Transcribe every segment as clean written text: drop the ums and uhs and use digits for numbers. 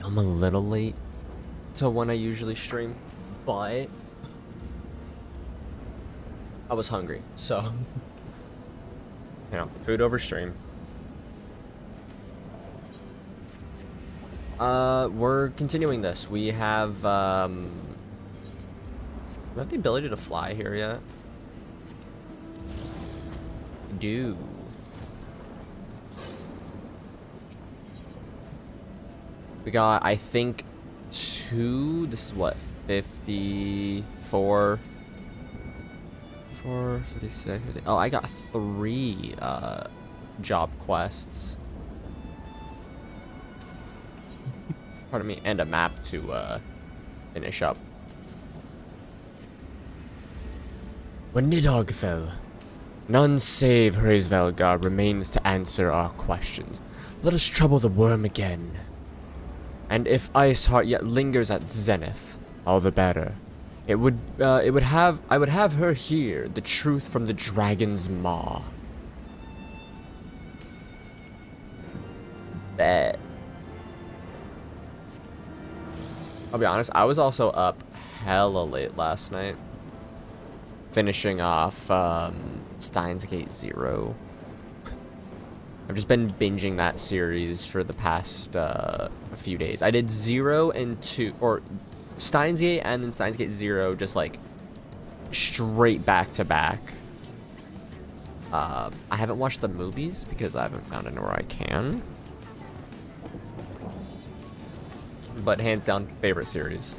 I'm a little late to when I usually stream, but I was hungry, so food over stream. We're continuing this. We have the ability to fly here yet? We do. We got, I think, 2. This is what, 54. 56. Oh, I got 3 job quests. Pardon me, and a map to finish up. When Nidhogg fell, none save Hraesvelgar remains to answer our questions. Let us trouble the worm again. And if Iceheart yet lingers at Zenith, all the better. I would have her hear the truth from the dragon's maw. Bet. I'll be honest, I was also up hella late last night, finishing off Steins Gate 0. I've just been binging that series for the past few days. I did 0 and 2, or Steins Gate and then Steins Gate 0, just like straight back to back. I haven't watched the movies because I haven't found anywhere I can. But hands down, favorite series.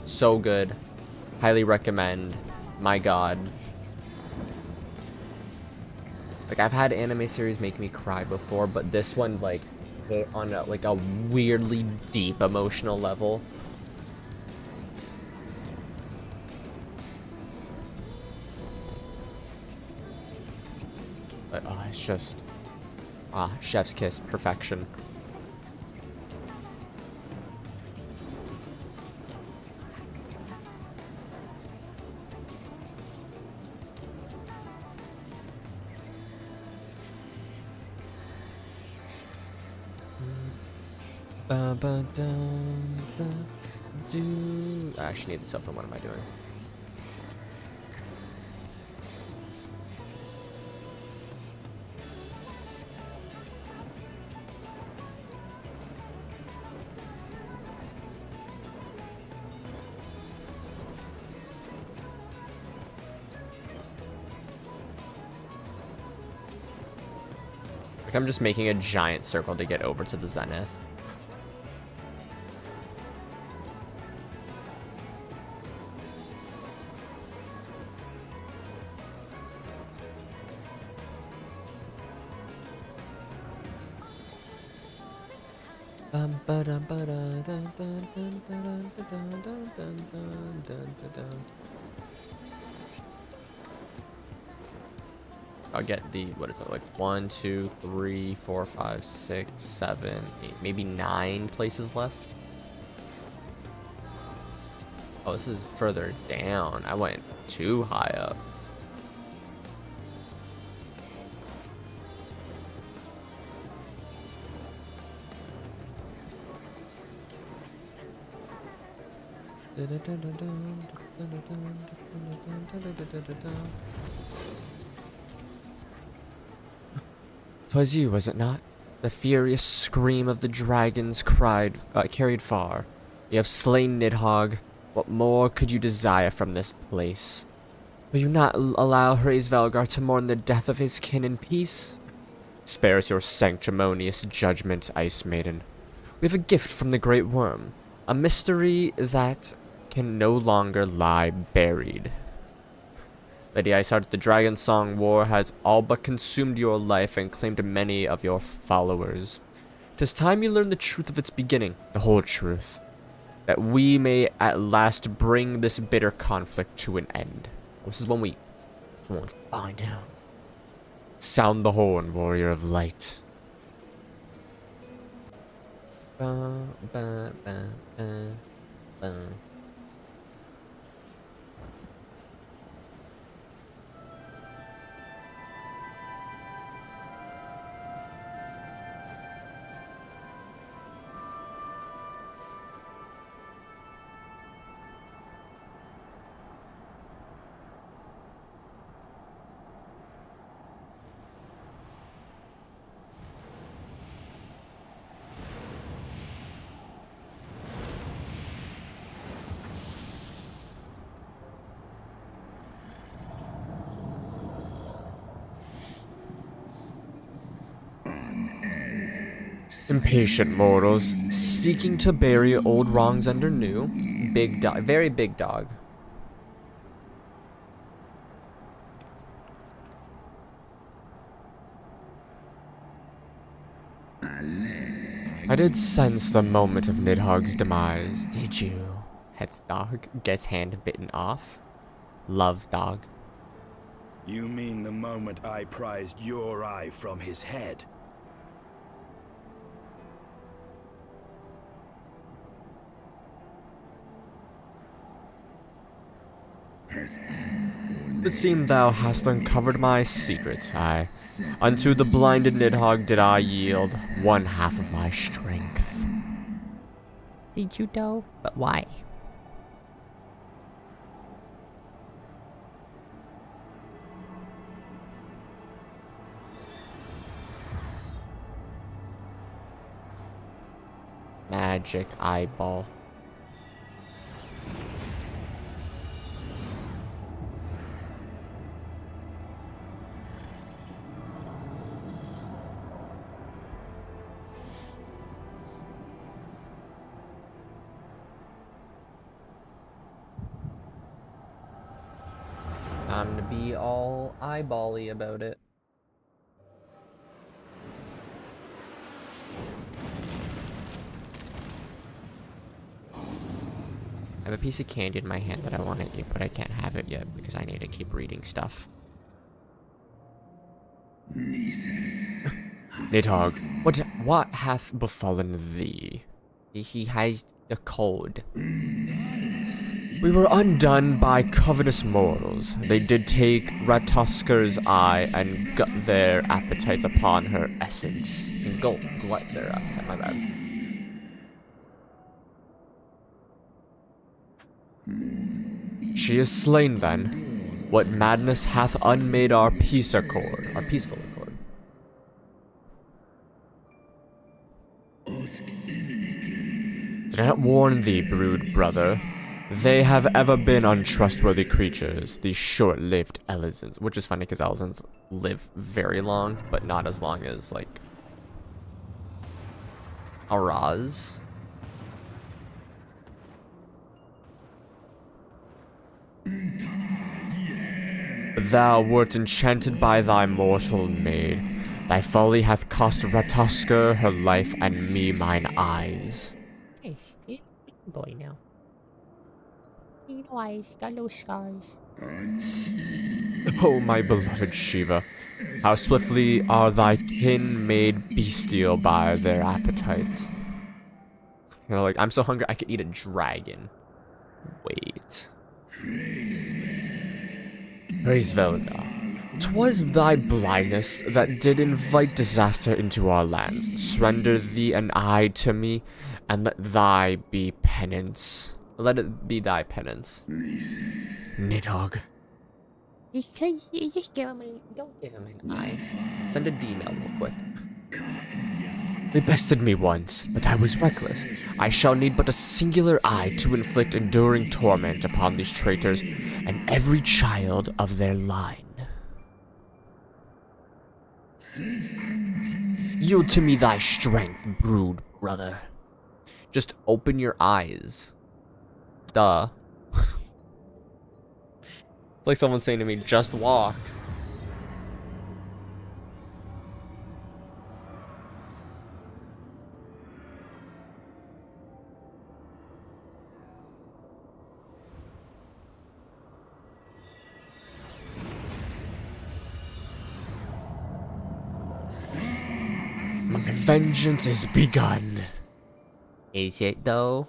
So good. Highly recommend. My god. Like, I've had anime series make me cry before, but this one, like, hit on a, like, a weirdly deep emotional level. But, oh, it's just... chef's kiss. Perfection. I actually need this open. What am I doing? Like, I'm just making a giant circle to get over to the Zenith. I'll get the, what is it, like 1, 2, 3, 4, 5, 6, 7, 8, maybe 9 places left. Oh, this is further down. I went too high up. "'Twas you, was it not? The furious scream of the dragons carried far. You have slain Nidhogg. What more could you desire from this place? Will you not allow Hraesvelgar to mourn the death of his kin in peace? Spare us your sanctimonious judgment, Ice Maiden. We have a gift from the Great Worm, a mystery that can no longer lie buried. Lady Iceheart, the Dragon Song War has all but consumed your life and claimed many of your followers. 'Tis time you learn the truth of its beginning, the whole truth, that we may at last bring this bitter conflict to an end." This is when we find out. Sound the horn, warrior of light. Ba, ba, ba, ba, ba. Impatient mortals, seeking to bury old wrongs under new. Big dog, very big dog. I did sense the moment of Nidhogg's demise, did you? Pets dog gets hand bitten off. Love dog. You mean the moment I prized your eye from his head? It seemed thou hast uncovered my secret, aye. Unto the blinded Nidhogg did I yield one half of my strength. Did you know? But why? Magic eyeball. Time to be all eyeball-y about it. I have a piece of candy in my hand that I want to eat, but I can't have it yet because I need to keep reading stuff. Nidhogg, what hath befallen thee? He has the code. We were undone by covetous mortals. They did take Ratusker's eye and gut their appetites upon her essence. Glut their appetite, my bad. She is slain then. What madness hath unmade our peace accord, our peaceful accord? Did I not warn thee, brood brother? They have ever been untrustworthy creatures, these short-lived Elizans. Which is funny because Elizans live very long, but not as long as, like, Araz. Thou wert enchanted by thy mortal maid. Thy folly hath cost Ratusker her life and me mine eyes. Nice. He's a boy now. You know, eyes, got little scars. Oh, my beloved Shiva, how swiftly are thy kin made bestial by their appetites. You know, like, I'm so hungry I could eat a dragon. Wait. Praise Velda. 'Twas thy blindness that did invite disaster into our lands. Surrender thee an eye to me, and let thy be penance. Let it be thy penance. Nidhogg. You just give him don't give him an eye. Send a D-mail real quick. They bested me once, but I was reckless. I shall need but a singular eye to inflict enduring torment upon these traitors and every child of their line. Yield to me thy strength, brood brother. Just open your eyes. Duh. It's like someone saying to me, just walk. My vengeance is begun. Is it though?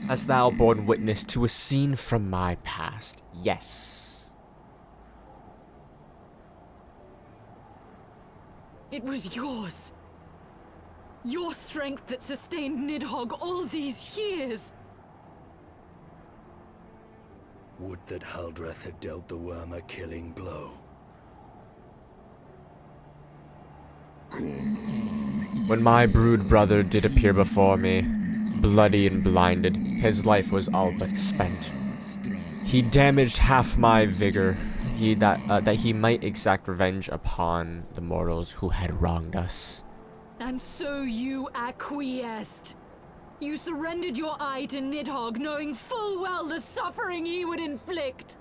Hast thou borne witness to a scene from my past? Yes. It was yours. Your strength that sustained Nidhogg all these years. Would that Haldreth had dealt the worm a killing blow. When my brood brother did appear before me, bloody and blinded, his life was all but spent. He damaged half my vigor, that he might exact revenge upon the mortals who had wronged us. And so you acquiesced. You surrendered your eye to Nidhogg, knowing full well the suffering he would inflict.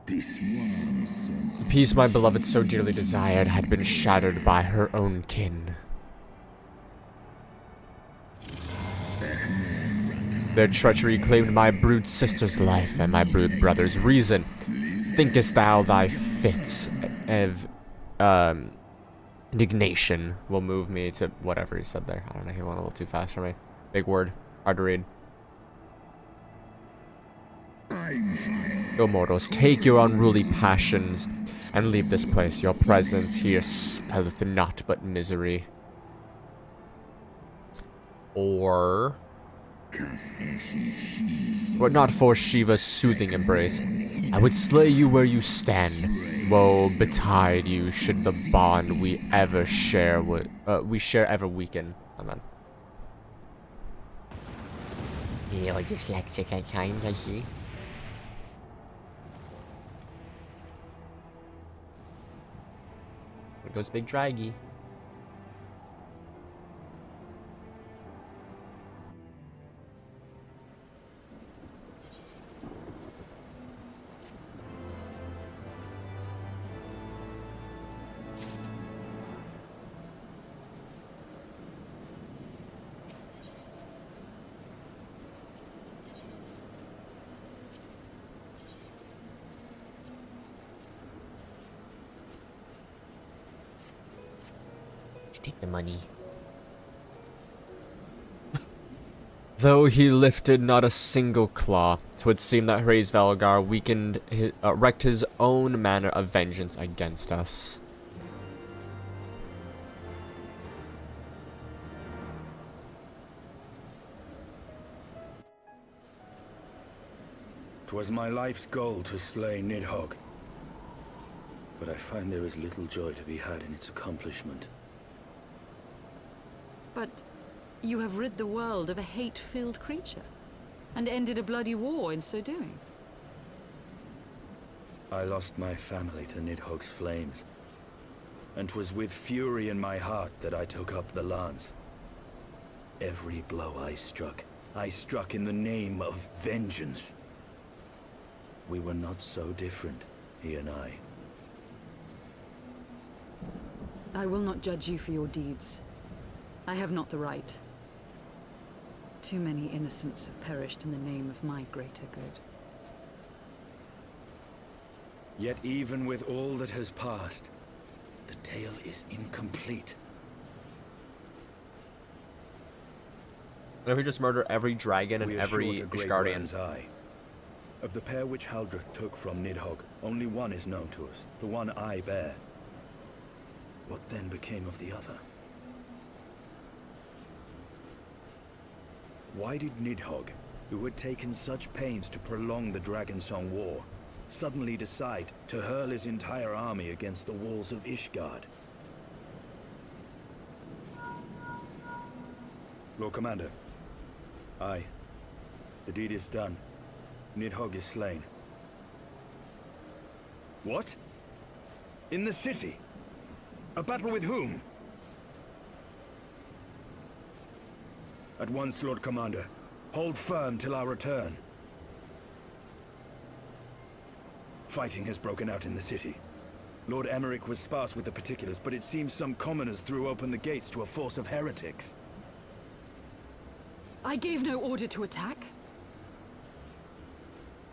The peace my beloved so dearly desired had been shattered by her own kin. Their treachery claimed my brood sister's life and my brood brother's reason. Thinkest thou thy fits of indignation will move me to whatever he said there? I don't know, he went a little too fast for me. Big word, hard to read. O mortals, take your unruly passions and leave this place. Your presence here spelleth naught but misery. Or... were it not for Shiva's soothing embrace, I would slay you where you stand. Woe betide you should the bond we ever share ever weaken. Amen. You're dyslexic at times, I see. There goes Big Draggy. Take the money. Though he lifted not a single claw, 'twould seem that Hraesvelgar wreaked his own manner of vengeance against us. 'Twas my life's goal to slay Nidhogg, but I find there is little joy to be had in its accomplishment. But you have rid the world of a hate-filled creature, and ended a bloody war in so doing. I lost my family to Nidhogg's flames, and 'twas with fury in my heart that I took up the lance. Every blow I struck in the name of vengeance. We were not so different, he and I. I will not judge you for your deeds. I have not the right. Too many innocents have perished in the name of my greater good. Yet even with all that has passed, the tale is incomplete. If we just murder every dragon and We are every short a great Ishgardian. worm's eye. Of the pair which Haldreth took from Nidhogg, only one is known to us, the one I bear. What then became of the other? Why did Nidhogg, who had taken such pains to prolong the Dragonsong War, suddenly decide to hurl his entire army against the walls of Ishgard? Lord Commander. Aye. The deed is done. Nidhogg is slain. What? In the city? A battle with whom? At once, Lord Commander. Hold firm till our return. Fighting has broken out in the city. Lord Emmerich was sparse with the particulars, but it seems some commoners threw open the gates to a force of heretics. I gave no order to attack.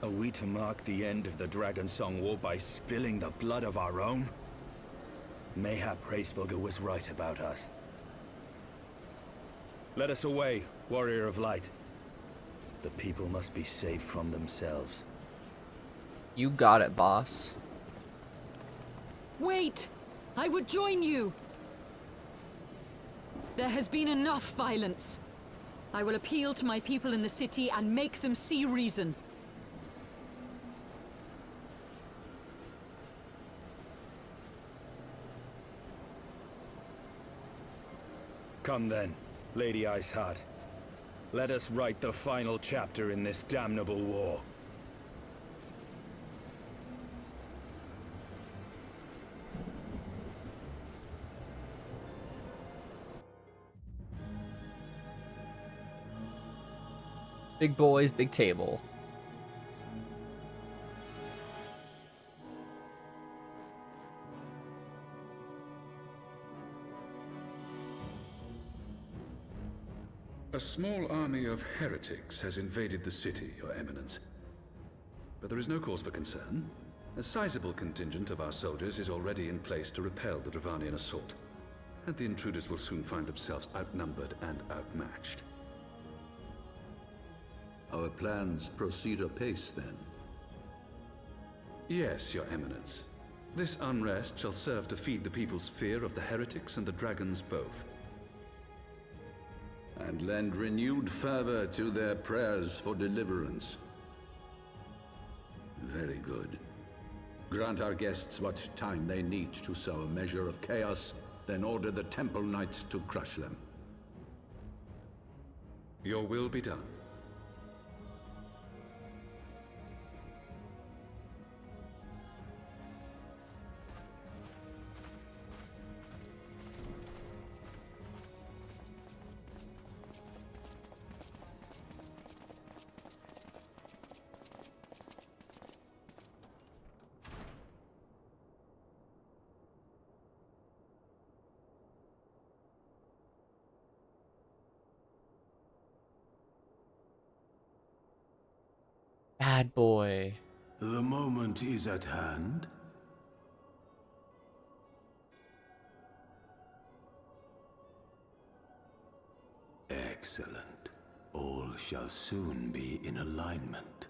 Are we to mark the end of the Dragonsong War by spilling the blood of our own? Mayhap Hraesvelgar was right about us. Let us away, warrior of light. The people must be saved from themselves. You got it, boss. Wait! I would join you! There has been enough violence. I will appeal to my people in the city and make them see reason. Come then, Lady Iceheart. Let us write the final chapter in this damnable war. Big boys, big table. A small army of heretics has invaded the city, Your Eminence. But there is no cause for concern. A sizable contingent of our soldiers is already in place to repel the Dravanian assault. And the intruders will soon find themselves outnumbered and outmatched. Our plans proceed apace, then? Yes, Your Eminence. This unrest shall serve to feed the people's fear of the heretics and the dragons both. And lend renewed fervor to their prayers for deliverance. Very good. Grant our guests what time they need to sow a measure of chaos, then order the Temple Knights to crush them. Your will be done. Bad boy. The moment is at hand. Excellent. All shall soon be in alignment.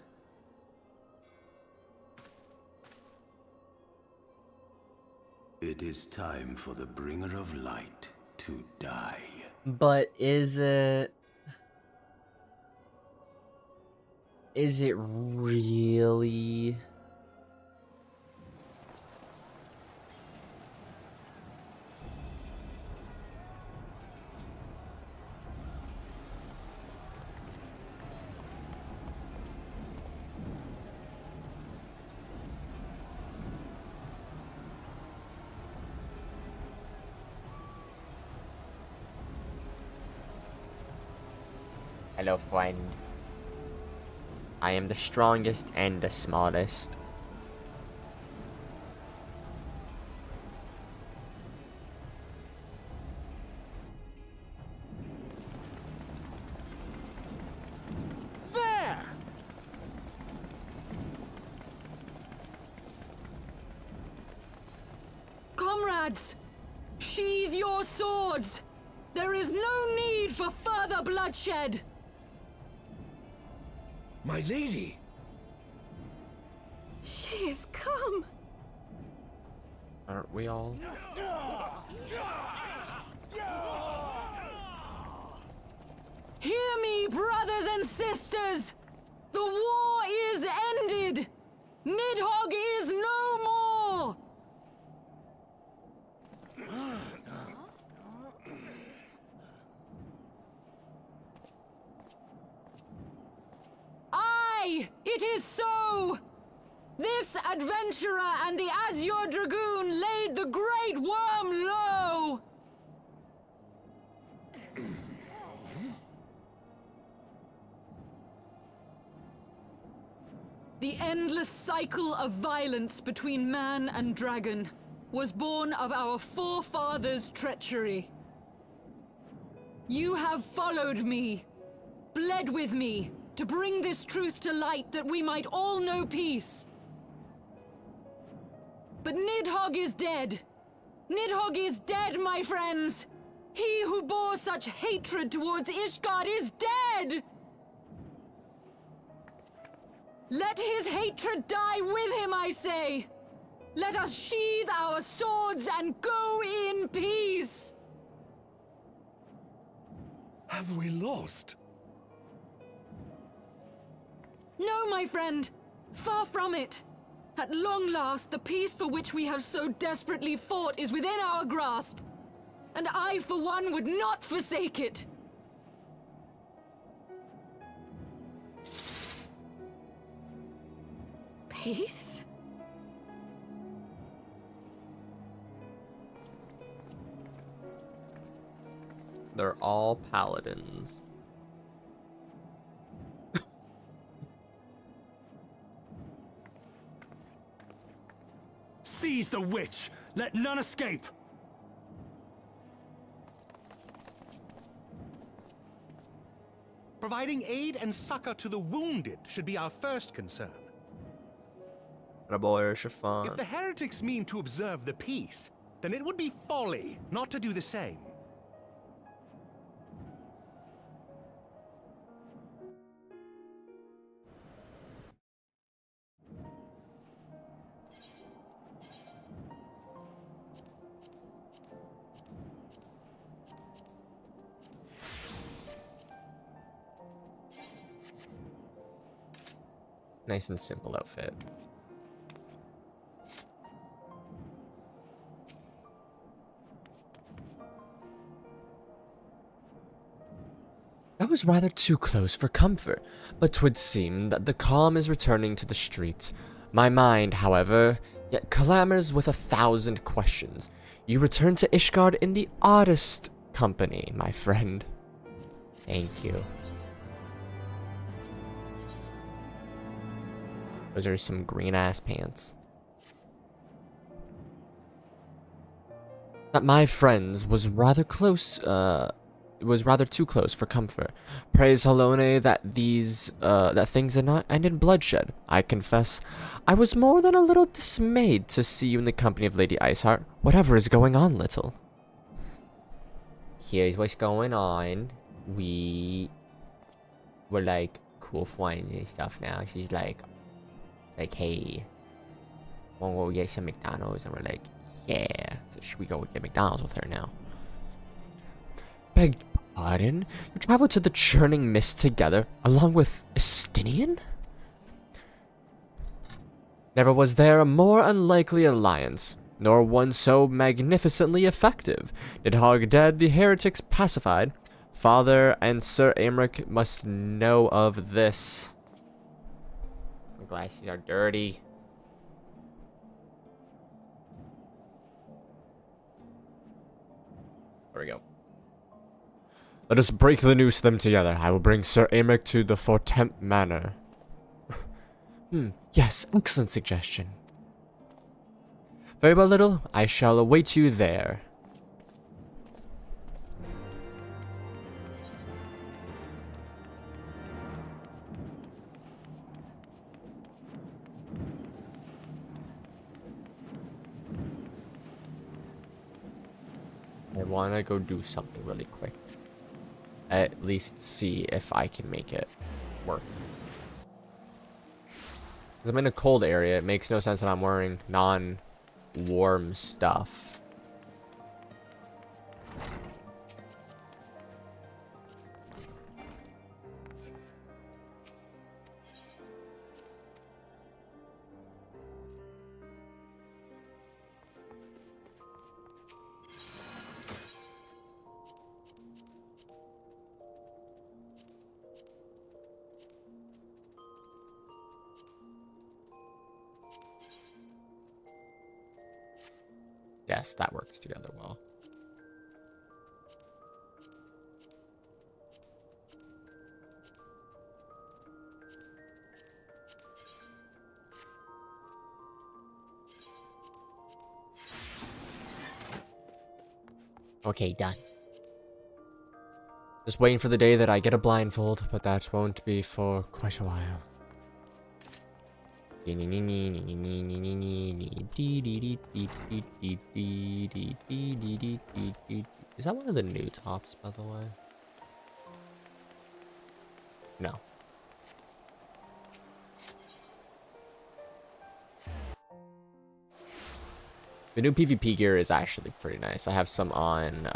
It is time for the Bringer of Light to die. But is it... Is it really? Hello, friend. I am the strongest and the smartest. There! Comrades! Sheathe your swords! There is no need for further bloodshed! My lady! She is come! Aren't we all? Hear me, brothers and sisters! The war is ended! Nidhogg is no more! Aye, it is so! This adventurer and the Azure Dragoon laid the Great Worm low! The endless cycle of violence between man and dragon was born of our forefathers' treachery. You have followed me, bled with me, to bring this truth to light that we might all know peace. But Nidhogg is dead. Nidhogg is dead, my friends! He who bore such hatred towards Ishgard is dead! Let his hatred die with him, I say! Let us sheathe our swords and go in peace! Have we lost? No, my friend! Far from it! At long last, the peace for which we have so desperately fought is within our grasp. And I, for one, would not forsake it! Peace? They're all paladins. Seize the witch! Let none escape! Providing aid and succor to the wounded should be our first concern. Boy, chiffon. If the heretics mean to observe the peace, then it would be folly not to do the same. Nice and simple outfit. That was rather too close for comfort, but 'twould seem that the calm is returning to the street. My mind, however, yet clamors with 1,000 questions. You return to Ishgard in the oddest company, my friend. Thank you. Those are some green-ass pants. That my friends was rather close, was rather too close for comfort. Praise Helone that that things did not end in bloodshed. I confess, I was more than a little dismayed to see you in the company of Lady Iceheart. Whatever is going on, little? Here's what's going on. We're like cool friends and stuff now. She's like, hey, wanna go get some McDonald's? And we're like, yeah. So should we go get McDonald's with her now? Beg pardon? You traveled to the churning mist together, along with Estinian? Never was there a more unlikely alliance, nor one so magnificently effective. Nidhogg dead, the heretics pacified. Father and Sir Aymeric must know of this. My glasses are dirty. There we go. Let us break the news to them together. I will bring Sir Aymeric to the Fortemps Manor. Yes, excellent suggestion. Very well, little. I shall await you there. I want to go do something really quick. At least see if I can make it work. Because I'm in a cold area, it makes no sense that I'm wearing non-warm stuff. Yes, that works together well. Okay, done. Just waiting for the day that I get a blindfold, but that won't be for quite a while. Is that one of the new tops, by the way? No. The new PvP gear is actually pretty nice. I have some on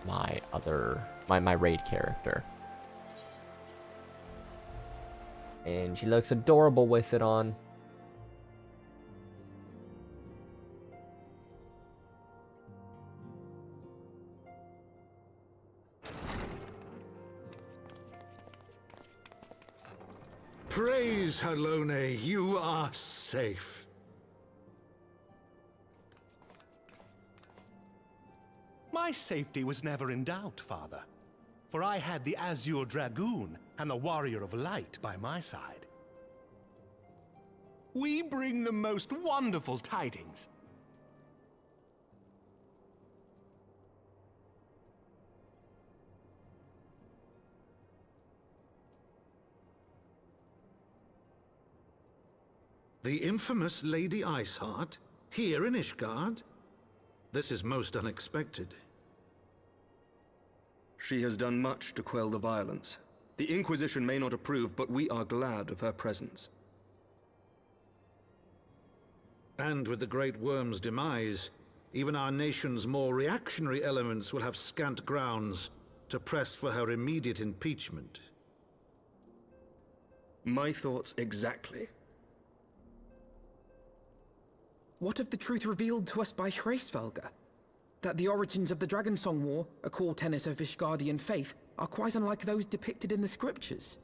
my raid character. And she looks adorable with it on. Praise Hydaelyn, you are safe. My safety was never in doubt, Father. For I had the Azure Dragoon and the Warrior of Light by my side. We bring the most wonderful tidings. The infamous Lady Iceheart, here in Ishgard? This is most unexpected. She has done much to quell the violence. The Inquisition may not approve, but we are glad of her presence. And with the Great Worm's demise, even our nation's more reactionary elements will have scant grounds to press for her immediate impeachment. My thoughts exactly. What of the truth revealed to us by Hraesvelga? That the origins of the Dragonsong War, a core tenet of Ishgardian faith, are quite unlike those depicted in the scriptures.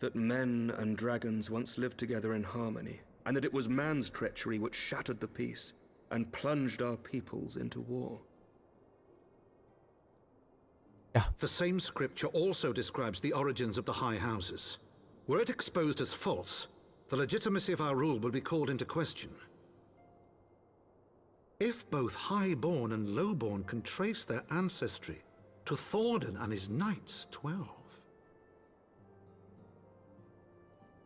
That men and dragons once lived together in harmony, and that it was man's treachery which shattered the peace and plunged our peoples into war. The same scripture also describes the origins of the High Houses. Were it exposed as false, the legitimacy of our rule would be called into question. If both Highborn and Lowborn can trace their ancestry to Thordan and his Knights 12.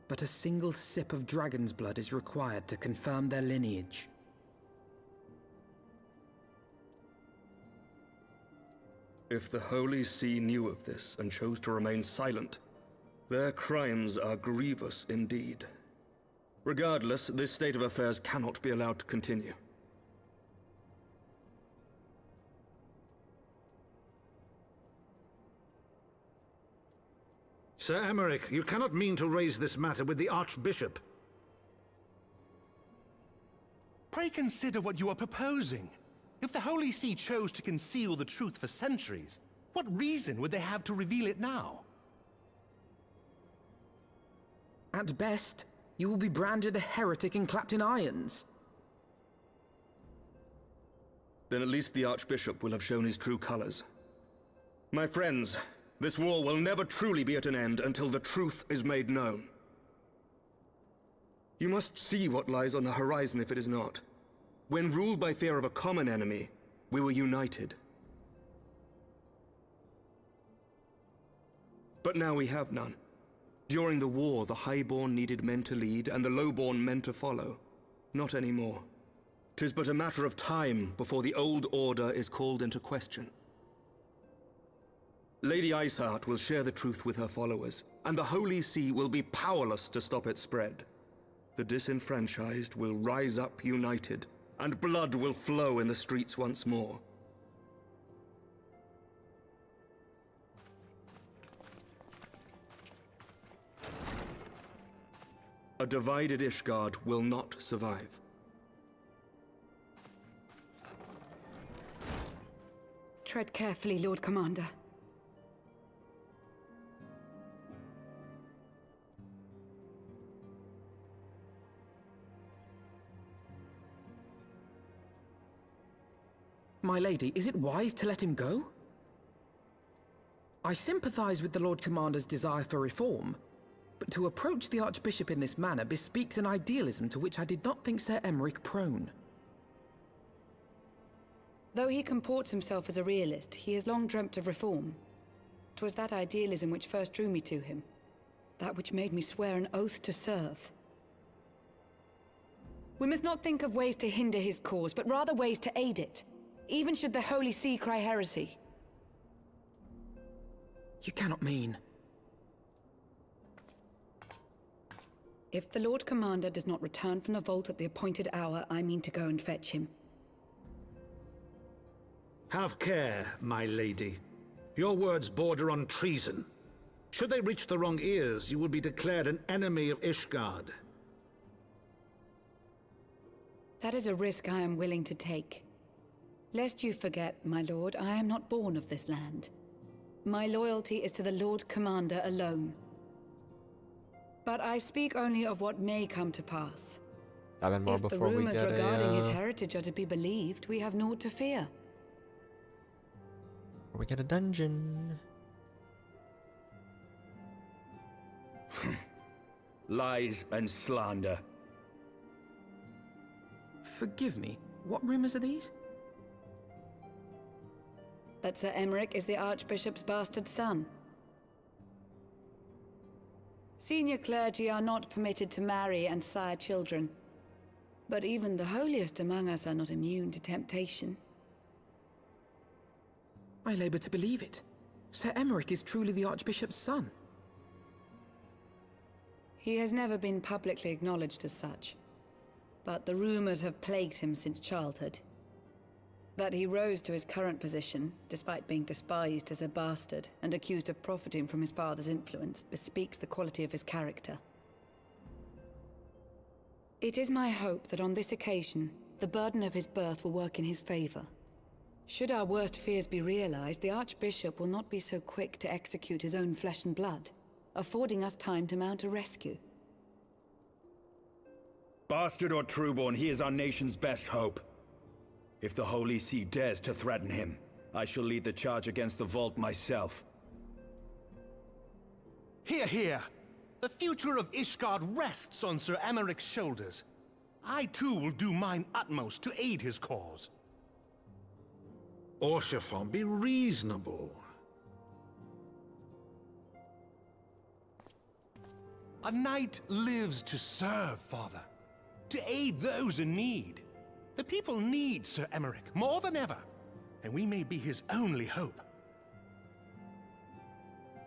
But a single sip of dragon's blood is required to confirm their lineage. If the Holy See knew of this and chose to remain silent, their crimes are grievous indeed. Regardless, this state of affairs cannot be allowed to continue. Sir Emmerich, you cannot mean to raise this matter with the Archbishop. Pray consider what you are proposing. If the Holy See chose to conceal the truth for centuries, what reason would they have to reveal it now? At best, you will be branded a heretic and clapped in irons. Then at least the Archbishop will have shown his true colors. My friends, this war will never truly be at an end until the truth is made known. You must see what lies on the horizon if it is not. When ruled by fear of a common enemy, we were united. But now we have none. During the war, the Highborn needed men to lead, and the Lowborn men to follow. Not anymore. 'Tis but a matter of time before the old order is called into question. Lady Iceheart will share the truth with her followers, and the Holy See will be powerless to stop its spread. The disenfranchised will rise up united, and blood will flow in the streets once more. A divided Ishgard will not survive. Tread carefully, Lord Commander. My lady, is it wise to let him go? I sympathize with the Lord Commander's desire for reform, but to approach the Archbishop in this manner bespeaks an idealism to which I did not think Sir Emmerich prone. Though he comports himself as a realist, he has long dreamt of reform. 'Twas that idealism which first drew me to him, that which made me swear an oath to serve. We must not think of ways to hinder his cause, but rather ways to aid it, even should the Holy See cry heresy. You cannot mean... If the Lord Commander does not return from the vault at the appointed hour, I mean to go and fetch him. Have care, my lady. Your words border on treason. Should they reach the wrong ears, you will be declared an enemy of Ishgard. That is a risk I am willing to take. Lest you forget, my lord, I am not born of this land. My loyalty is to the Lord Commander alone. But I speak only of what may come to pass. If the rumors regarding his heritage are to be believed, we have naught to fear. We get a dungeon. Lies and slander. Forgive me, what rumors are these? That Sir Emmerich is the Archbishop's bastard son. Senior clergy are not permitted to marry and sire children. But even the holiest among us are not immune to temptation. I labor to believe it. Sir Emmerich is truly the Archbishop's son. He has never been publicly acknowledged as such. But the rumors have plagued him since childhood. That he rose to his current position, despite being despised as a bastard and accused of profiting from his father's influence, bespeaks the quality of his character. It is my hope that on this occasion, the burden of his birth will work in his favor. Should our worst fears be realized, the Archbishop will not be so quick to execute his own flesh and blood, affording us time to mount a rescue. Bastard or trueborn, he is our nation's best hope. If the Holy See dares to threaten him, I shall lead the charge against the vault myself. Hear, hear! The future of Ishgard rests on Sir Emmerich's shoulders. I too will do mine utmost to aid his cause. Orshafon, be reasonable. A knight lives to serve, Father. To aid those in need. The people need Sir Emmerich more than ever, and we may be his only hope.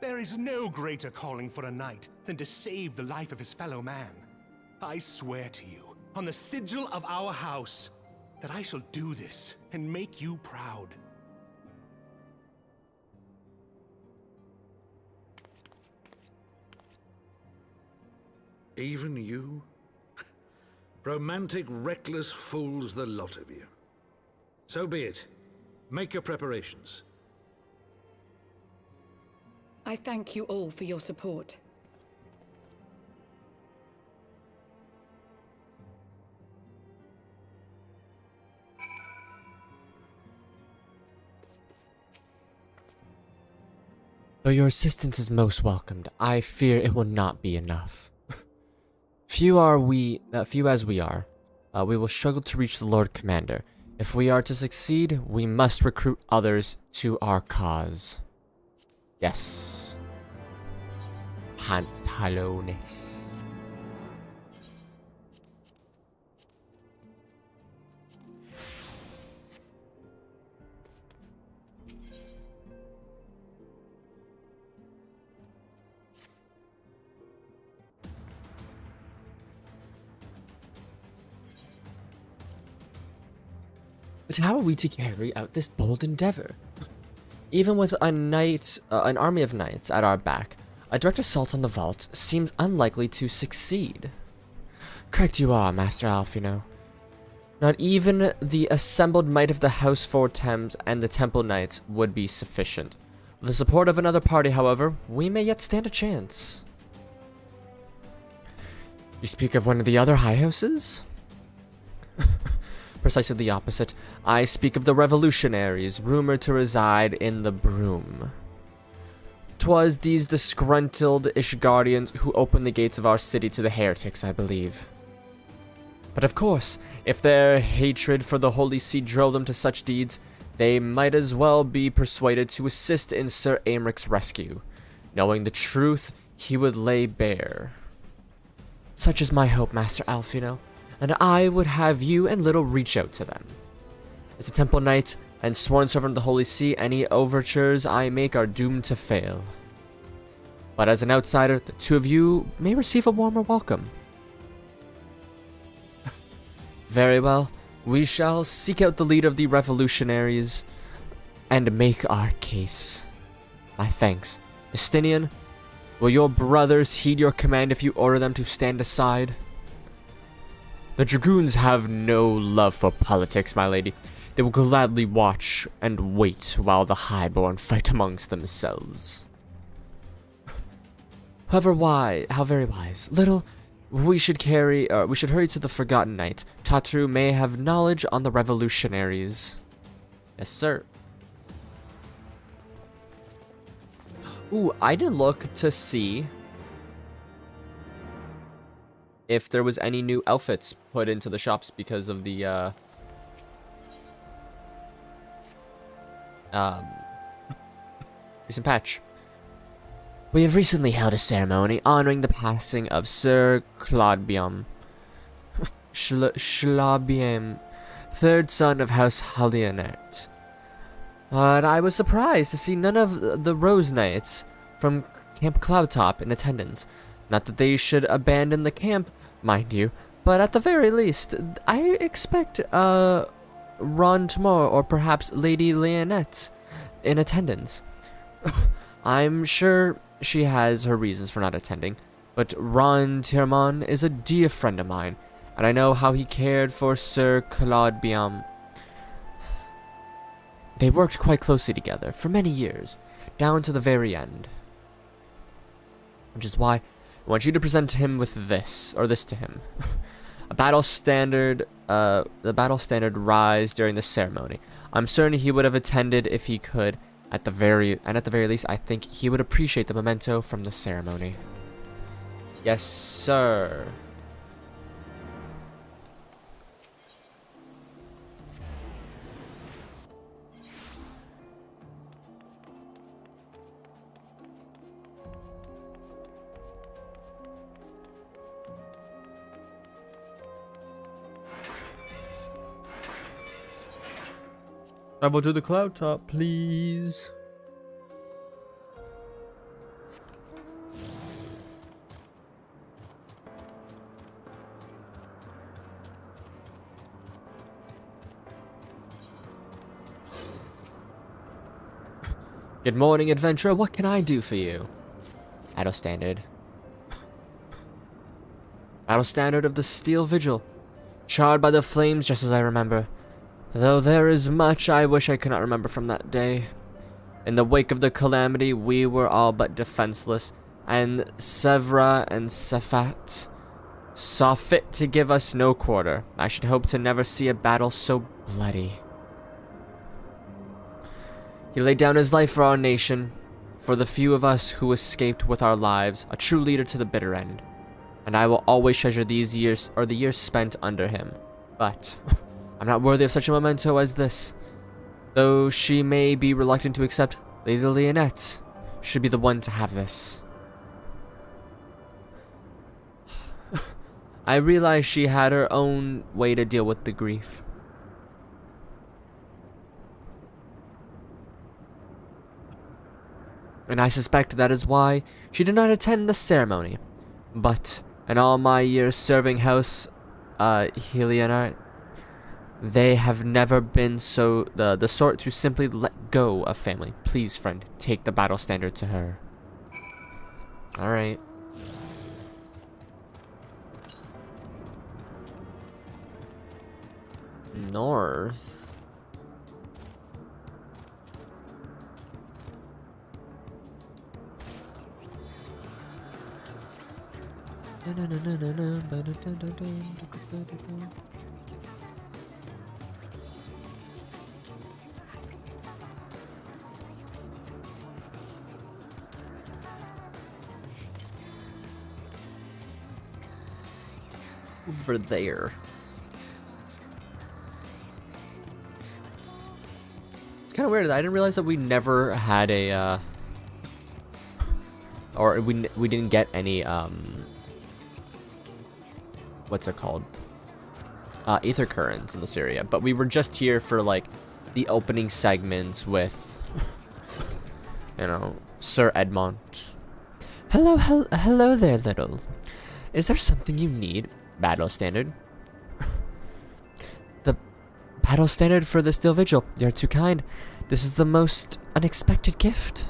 There is no greater calling for a knight than to save the life of his fellow man. I swear to you, on the sigil of our house, that I shall do this and make you proud. Even you? Romantic, reckless fools, the lot of you. So be it. Make your preparations. I thank you all for your support. Though your assistance is most welcomed, I fear it will not be enough. Few as we are, we will struggle to reach the Lord Commander. If we are to succeed, we must recruit others to our cause. Yes. Pantalones. But how are we to carry out this bold endeavor? Even with an army of knights at our back, a direct assault on the vault seems unlikely to succeed. Correct you are, Master Alfino. Not even the assembled might of the House Four Thames and the Temple Knights would be sufficient. With the support of another party, however, we may yet stand a chance. You speak of one of the other high houses? Precisely the opposite. I speak of the revolutionaries, rumored to reside in the Broom. 'Twas these disgruntled Ishgardians who opened the gates of our city to the heretics, I believe. But of course, if their hatred for the Holy See drove them to such deeds, they might as well be persuaded to assist in Sir Aymric's rescue, knowing the truth he would lay bare. Such is my hope, Master Alfino, and I would have you and Little reach out to them. As a Temple Knight and sworn servant of the Holy See, any overtures I make are doomed to fail. But as an outsider, the two of you may receive a warmer welcome. Very well. We shall seek out the leader of the revolutionaries and make our case. My thanks. Estinian, will your brothers heed your command if you order them to stand aside? The dragoons have no love for politics, my lady. They will gladly watch and wait while the highborn fight amongst themselves. However, how very wise. Little, we should hurry to the Forgotten Knight. Tatru may have knowledge on the revolutionaries. Yes, sir. Ooh, I didn't look to see if there was any new outfits put into the shops because of the, recent patch. We have recently held a ceremony honoring the passing of Sir Claudium Schlabium, third son of House Hydaelyn. But I was surprised to see none of the Rose Knights from Camp Cloudtop in attendance. Not that they should abandon the camp, mind you, but at the very least, I expect Ron Tamor or perhaps Lady Leonette in attendance. I'm sure she has her reasons for not attending, but Ron Tirmon is a dear friend of mine, and I know how he cared for Sir Claudium. They worked quite closely together for many years, down to the very end. Which is why I want you to present him with this to him. The battle standard rise during the ceremony. I'm certain he would have attended if he could. At the very least, I think he would appreciate the memento from the ceremony. Yes, sir. Travel to the cloud top, please. Good morning, adventurer. What can I do for you? Battle standard. Battle standard of the Steel Vigil. Charred by the flames just as I remember. Though there is much I wish I could not remember from that day. In the wake of the calamity, we were all but defenseless, and Sevra and Sefat saw fit to give us no quarter. I should hope to never see a battle so bloody. He laid down his life for our nation, for the few of us who escaped with our lives, a true leader to the bitter end. And I will always treasure these years, or the years spent under him. But I'm not worthy of such a memento as this. Though she may be reluctant to accept, Lady Leonette should be the one to have this. I realize she had her own way to deal with the grief. And I suspect that is why she did not attend the ceremony. But in all my years serving House Hydaelyn, they have never been so the sort to simply let go of family. Please, friend, take the battle standard to her. Alright. North. Over there. It's kind of weird. I didn't realize that we never had a, or we didn't get any, what's it called? Aether currents in this area. But we were just here for, like, the opening segments with, you know, Sir Edmont. Hello there, little. Is there something you need? Battle standard. I'll stand for the Steel Vigil. You're too kind. This is the most unexpected gift.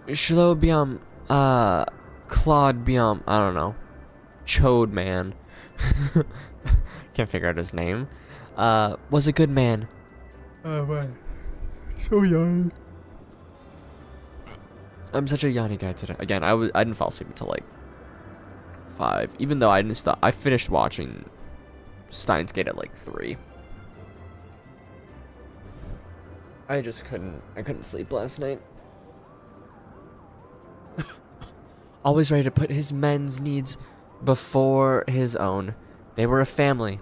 Shlobium, Claude Biom, I don't know. Chode Man. Can't figure out his name. Was a good man. Oh, man. So young. I'm such a yawny guy today. Again, I didn't fall asleep until like 5. Even though I didn't stop. I finished watching Steins Gate at like 3. I couldn't sleep last night. Always ready to put his men's needs before his own. They were a family,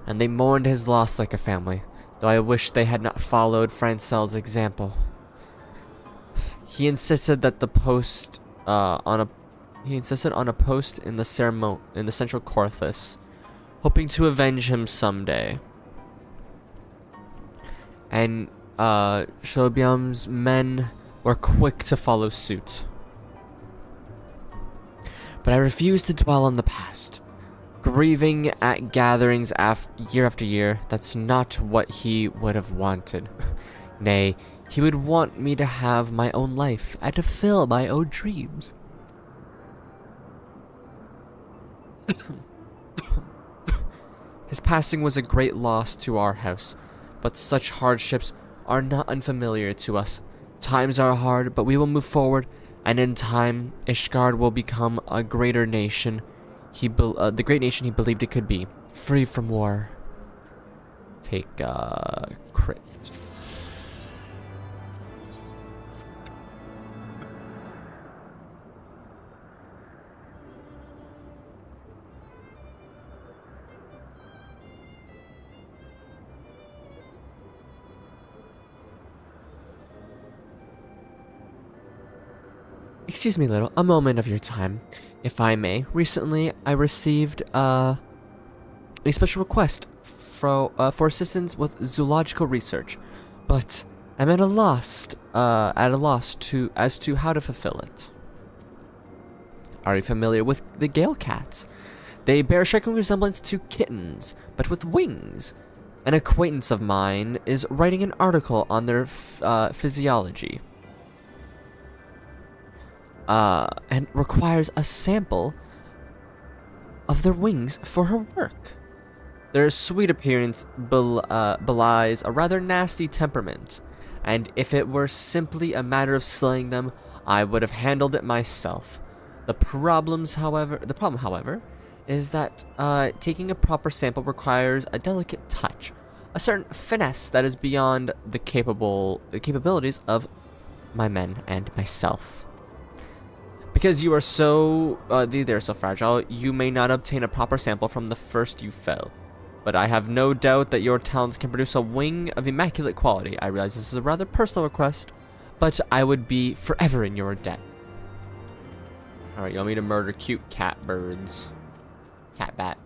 and they mourned his loss like a family, though I wish they had not followed Francel's example. He insisted that he insisted on a post in the central Corthus, hoping to avenge him someday. And Shlobium's men were quick to follow suit. But I refuse to dwell on the past. Grieving at gatherings year after year, that's not what he would have wanted. Nay, he would want me to have my own life and to fill my own dreams. His passing was a great loss to our house, but such hardships are not unfamiliar to us. Times are hard, but we will move forward, and in time, Ishgard will become a greater nation. The great nation he believed it could be, free from war. Take, crit. Excuse me, little, a moment of your time, if I may. Recently, I received a special request for assistance with zoological research, but I'm at a loss as to how to fulfill it. Are you familiar with the Gale cats? They bear a striking resemblance to kittens, but with wings. An acquaintance of mine is writing an article on their physiology. And requires a sample of their wings for her work. Their sweet appearance belies a rather nasty temperament, and if it were simply a matter of slaying them, I would have handled it myself. The problem, however, is that taking a proper sample requires a delicate touch, a certain finesse that is beyond the capabilities of my men and myself. Because you are they're so fragile, you may not obtain a proper sample from the first you fell. But I have no doubt that your talents can produce a wing of immaculate quality. I realize this is a rather personal request, but I would be forever in your debt. Alright, you want me to murder cute cat birds? Cat bat.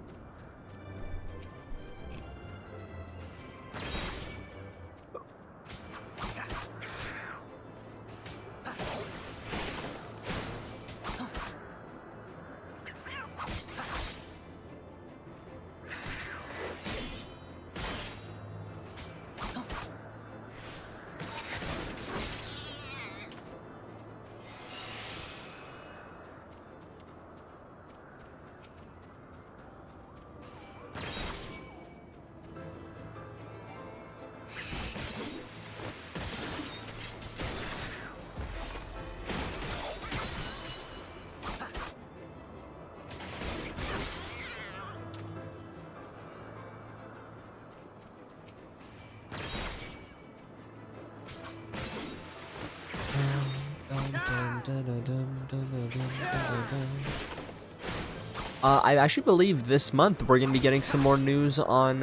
I actually believe this month we're gonna be getting some more news on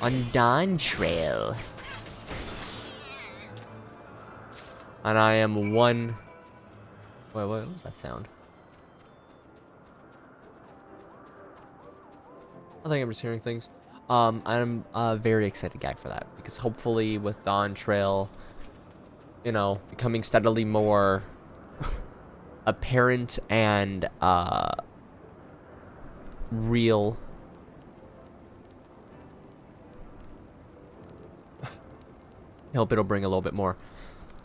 dawntrail. And I am one. Wait, what was that sound? I think I'm just hearing things. I'm a very excited guy for that, because hopefully with dawntrail, you know, becoming steadily more apparent and real, hope it'll bring a little bit more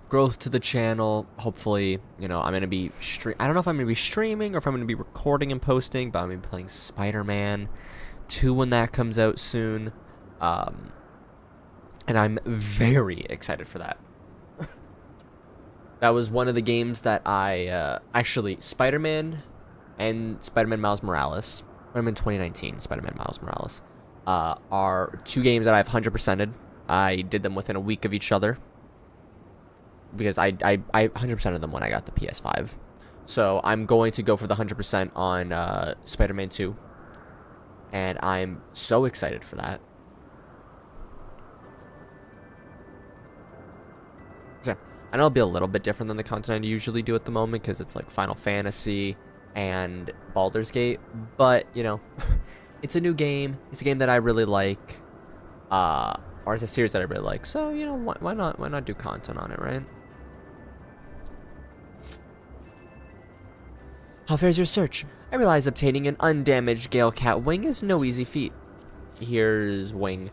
growth to the channel. Hopefully, you know, I'm gonna be I don't know if I'm gonna be streaming or if I'm gonna be recording and posting, but I'm gonna be playing Spider-Man 2 when that comes out soon. And I'm very excited for that. That was one of the games that I actually, Spider-Man and Spider-Man Miles Morales, Spider-Man 2019, Spider-Man Miles Morales, are 2 games that I've 100%ed. I did them within a week of each other because I 100%ed them when I got the PS5. So I'm going to go for the 100% on Spider-Man 2, and I'm so excited for that. Okay. I know it'll be a little bit different than the content I usually do at the moment because it's like Final Fantasy and Baldur's Gate, but you know, it's a new game. It's a game that I really like, or it's a series that I really like. So you know, why not do content on it, right? How fares your search? I realize obtaining an undamaged Gale Cat wing is no easy feat. Here's wing.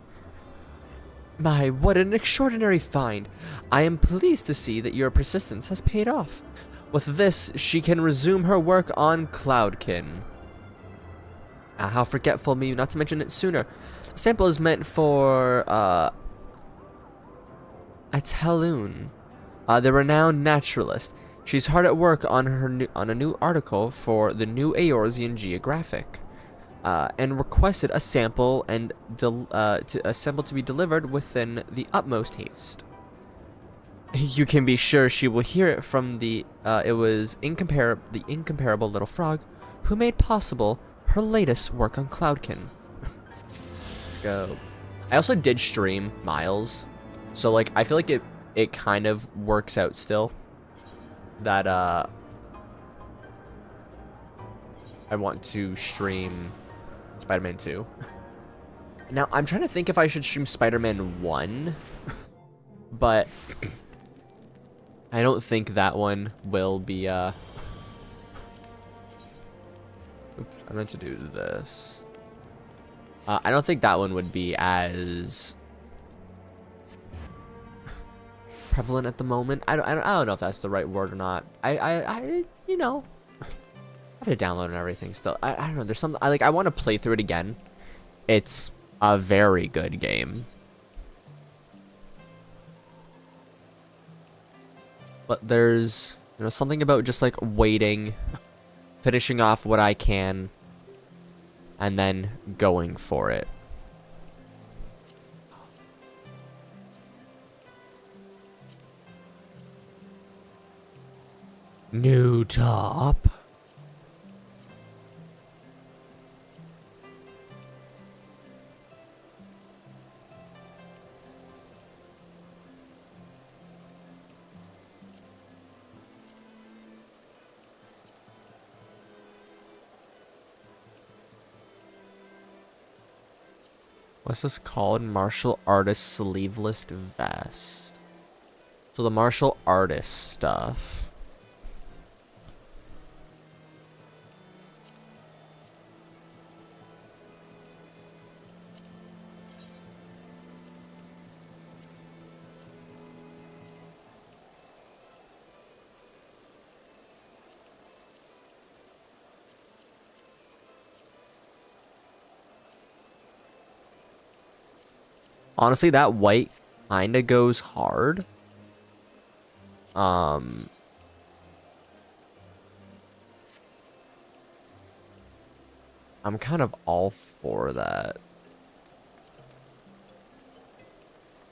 My, what an extraordinary find. I am pleased to see that your persistence has paid off. With this, she can resume her work on Cloudkin. How forgetful of me not to mention it sooner. The sample is meant for, Heavensward, the renowned naturalist. She's hard at work on a new article for the new Eorzean Geographic. And requested a sample and to be delivered within the utmost haste. You can be sure she will hear it from the incomparable little frog who made possible her latest work on Cloudkin. Let's go. I also did stream Miles, so like I feel like it kind of works out still that I want to stream Spider-Man 2. Now, I'm trying to think if I should stream Spider-Man 1, but I don't think that one will be, Oops, I meant to do this. I don't think that one would be as prevalent at the moment. I don't know if that's the right word or not. I you know, I have to download and everything still. I don't know. There's something I want to play through it again. It's a very good game. But there's, you know, something about just like waiting, finishing off what I can, and then going for it. New top. What's this called? Martial artist sleeveless vest. So the martial artist stuff. Honestly, that white kinda goes hard. I'm kind of all for that.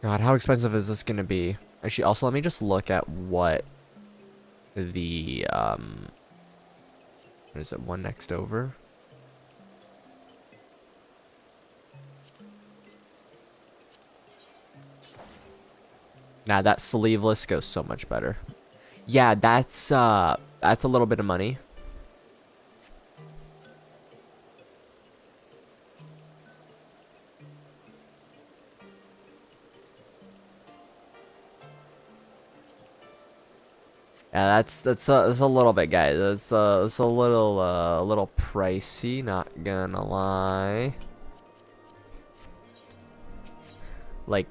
God, how expensive is this gonna be? Actually, also, let me just look at what the, what is it, one next over? Nah, that sleeveless goes so much better. Yeah, that's a little bit of money. Yeah, that's a little bit, guys. It's a little pricey, not gonna lie. Like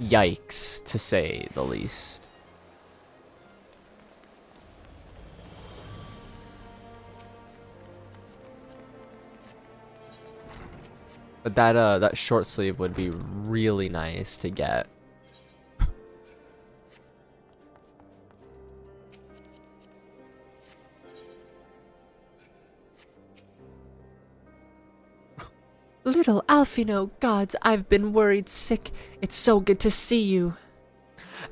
yikes, to say the least. But that short sleeve would be really nice to get. Little Alfino, gods, I've been worried sick. It's so good to see you.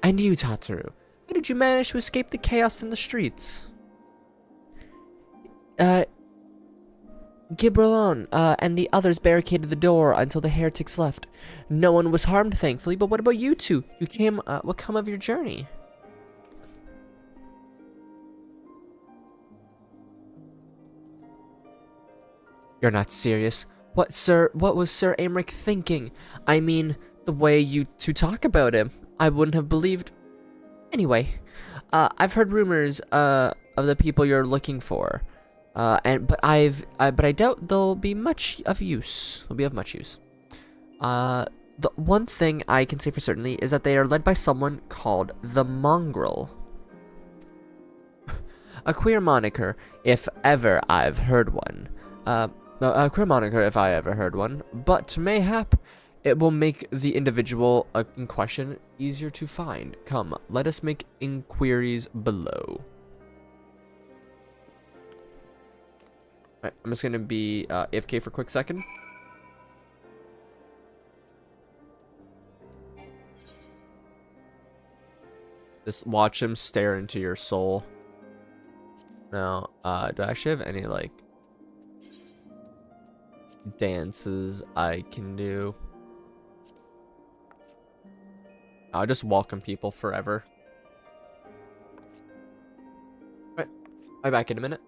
And you, Tataru, how did you manage to escape the chaos in the streets? Gibralon, and the others barricaded the door until the heretics left. No one was harmed, thankfully, but what about you two? You came, what come of your journey? You're not serious. What was Sir Aymeric thinking? I mean, the way you two talk about him. I wouldn't have believed. Anyway, I've heard rumors, of the people you're looking for. But I doubt they'll be much of use. They'll be of much use. The one thing I can say for certainty is that they are led by someone called the Mongrel. A queer moniker, if ever I've heard one. A queer moniker, if I ever heard one. But mayhap it will make the individual in question easier to find. Come, let us make inquiries below. Alright, I'm just gonna be AFK for a quick second. Just watch him stare into your soul. Now, do I actually have any, like, dances I can do? I'll just welcome people forever. Alright, I'll be back in a minute.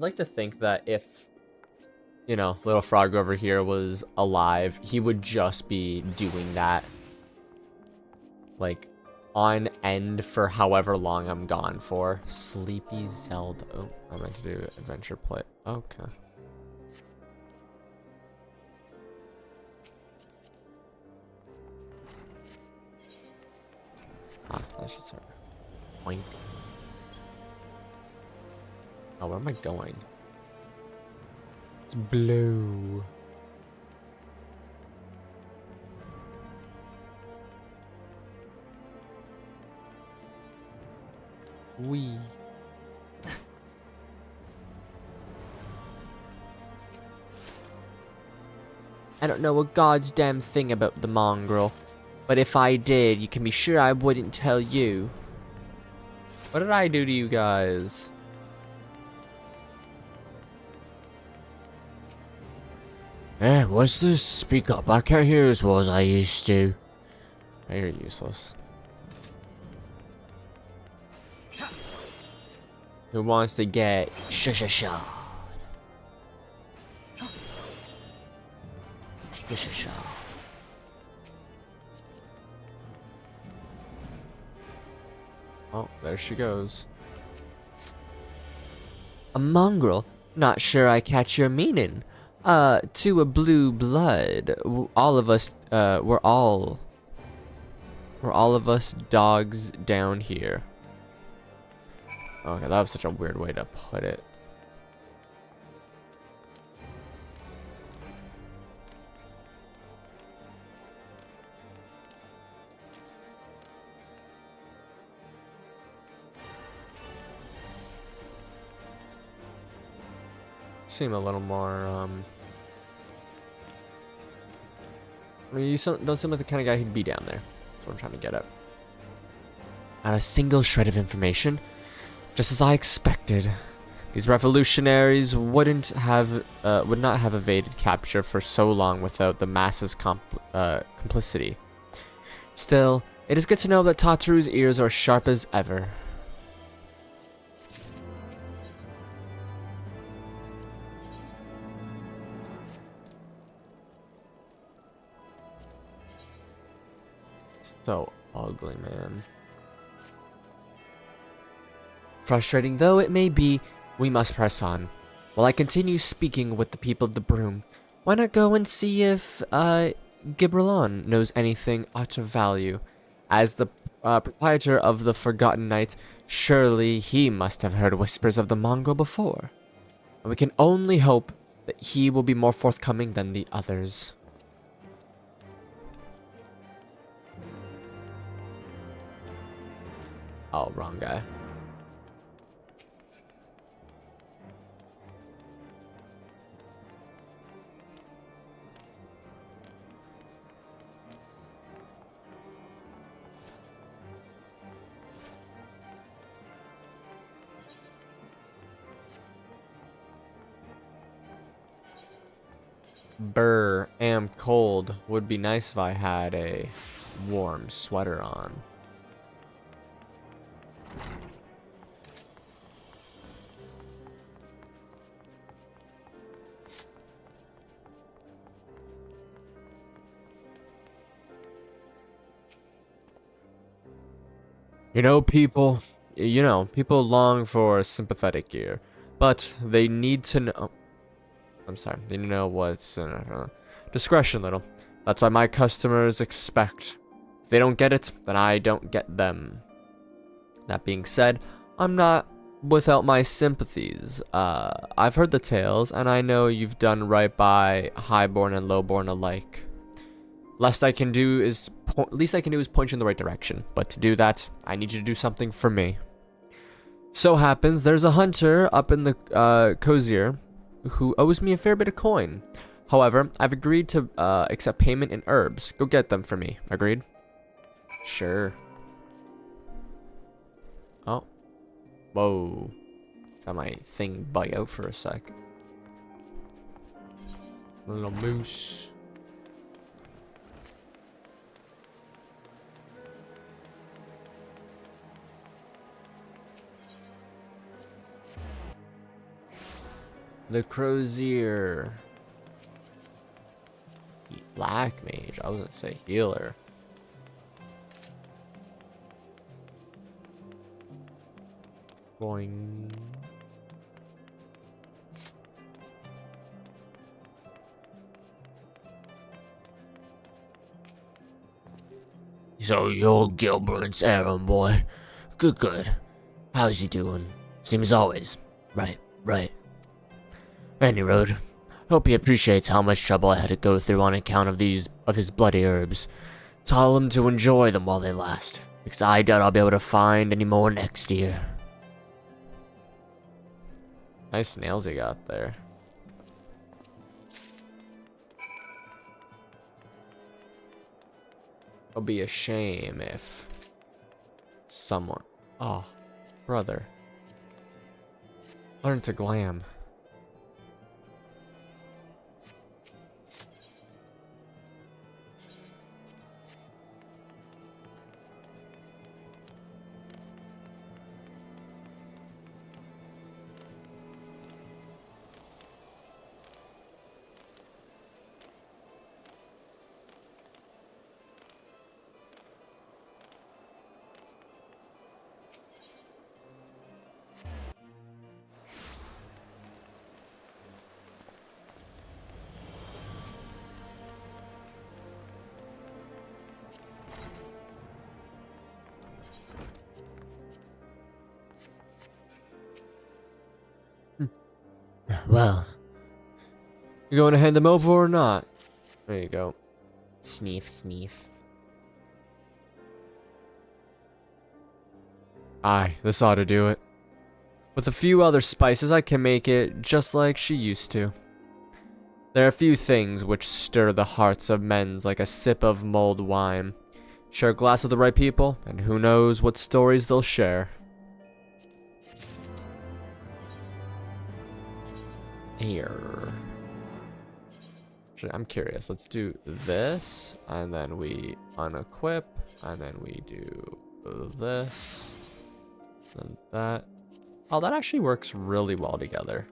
like to think that if, you know, little frog over here was alive, he would just be doing that, like, on end for however long I'm gone for. Sleepy Zelda. Oh, I meant to do adventure play. Okay. Ah, that should start. Boink. Oh, where am I going? It's blue. Wee. I don't know a god's damn thing about the mongrel, but if I did, you can be sure I wouldn't tell you. What did I do to you guys? Eh, what's this? Speak up, I can't hear as well as I used to. Oh, you're useless. Who wants to get shh-shh-shah? Shh-shh-shah. Oh, there she goes. A mongrel? Not sure I catch your meaning. To a blue blood. All of us, we're all of us dogs down here. Okay, that was such a weird way to put it. Seem a little more, I mean, you don't seem like the kind of guy who'd be down there. That's what I'm trying to get at. Not a single shred of information. Just as I expected. These revolutionaries would not have evaded capture for so long without the masses' complicity. Still, it is good to know that Tataru's ears are sharp as ever. So ugly, man. Frustrating though it may be, we must press on. While I continue speaking with the people of the Broom, why not go and see if, Gibralon knows anything of value? As the proprietor of the Forgotten Knight, surely he must have heard whispers of the mongrel before. And we can only hope that he will be more forthcoming than the others. Oh, wrong guy. Brr, am cold. Would be nice if I had a warm sweater on. People long for a sympathetic ear, but they need to know. I'm sorry, they know what's discretion, little. That's why my customers expect. If they don't get it, then I don't get them. That being said, I'm not without my sympathies. I've heard the tales, and I know you've done right by highborn and lowborn alike. Least I can do is point you in the right direction. But to do that, I need you to do something for me. So happens there's a hunter up in the Cozier who owes me a fair bit of coin. However, I've agreed to accept payment in herbs. Go get them for me. Agreed? Sure. Oh. Whoa. Saw my thing bug out for a sec. Little moose. The Crozier. Black Mage. I was gonna say healer. Boing. So you're Gilbert's errand boy. Good, good. How's he doing? Same as always. Right, right. Any road. Hope he appreciates how much trouble I had to go through on account of his bloody herbs. Tell him to enjoy them while they last, because I doubt I'll be able to find any more next year. Nice nails he got there. It'll be a shame if someone... Oh, brother. Learn to glam. Well, you going to hand them over or not? There you go. Sneef, sneef. Aye, this ought to do it. With a few other spices, I can make it just like she used to. There are a few things which stir the hearts of men like a sip of mulled wine. Share a glass with the right people, and who knows what stories they'll share. Here. Actually, I'm curious. Let's do this, and then we unequip, and then we do this, and that. Oh, that actually works really well together.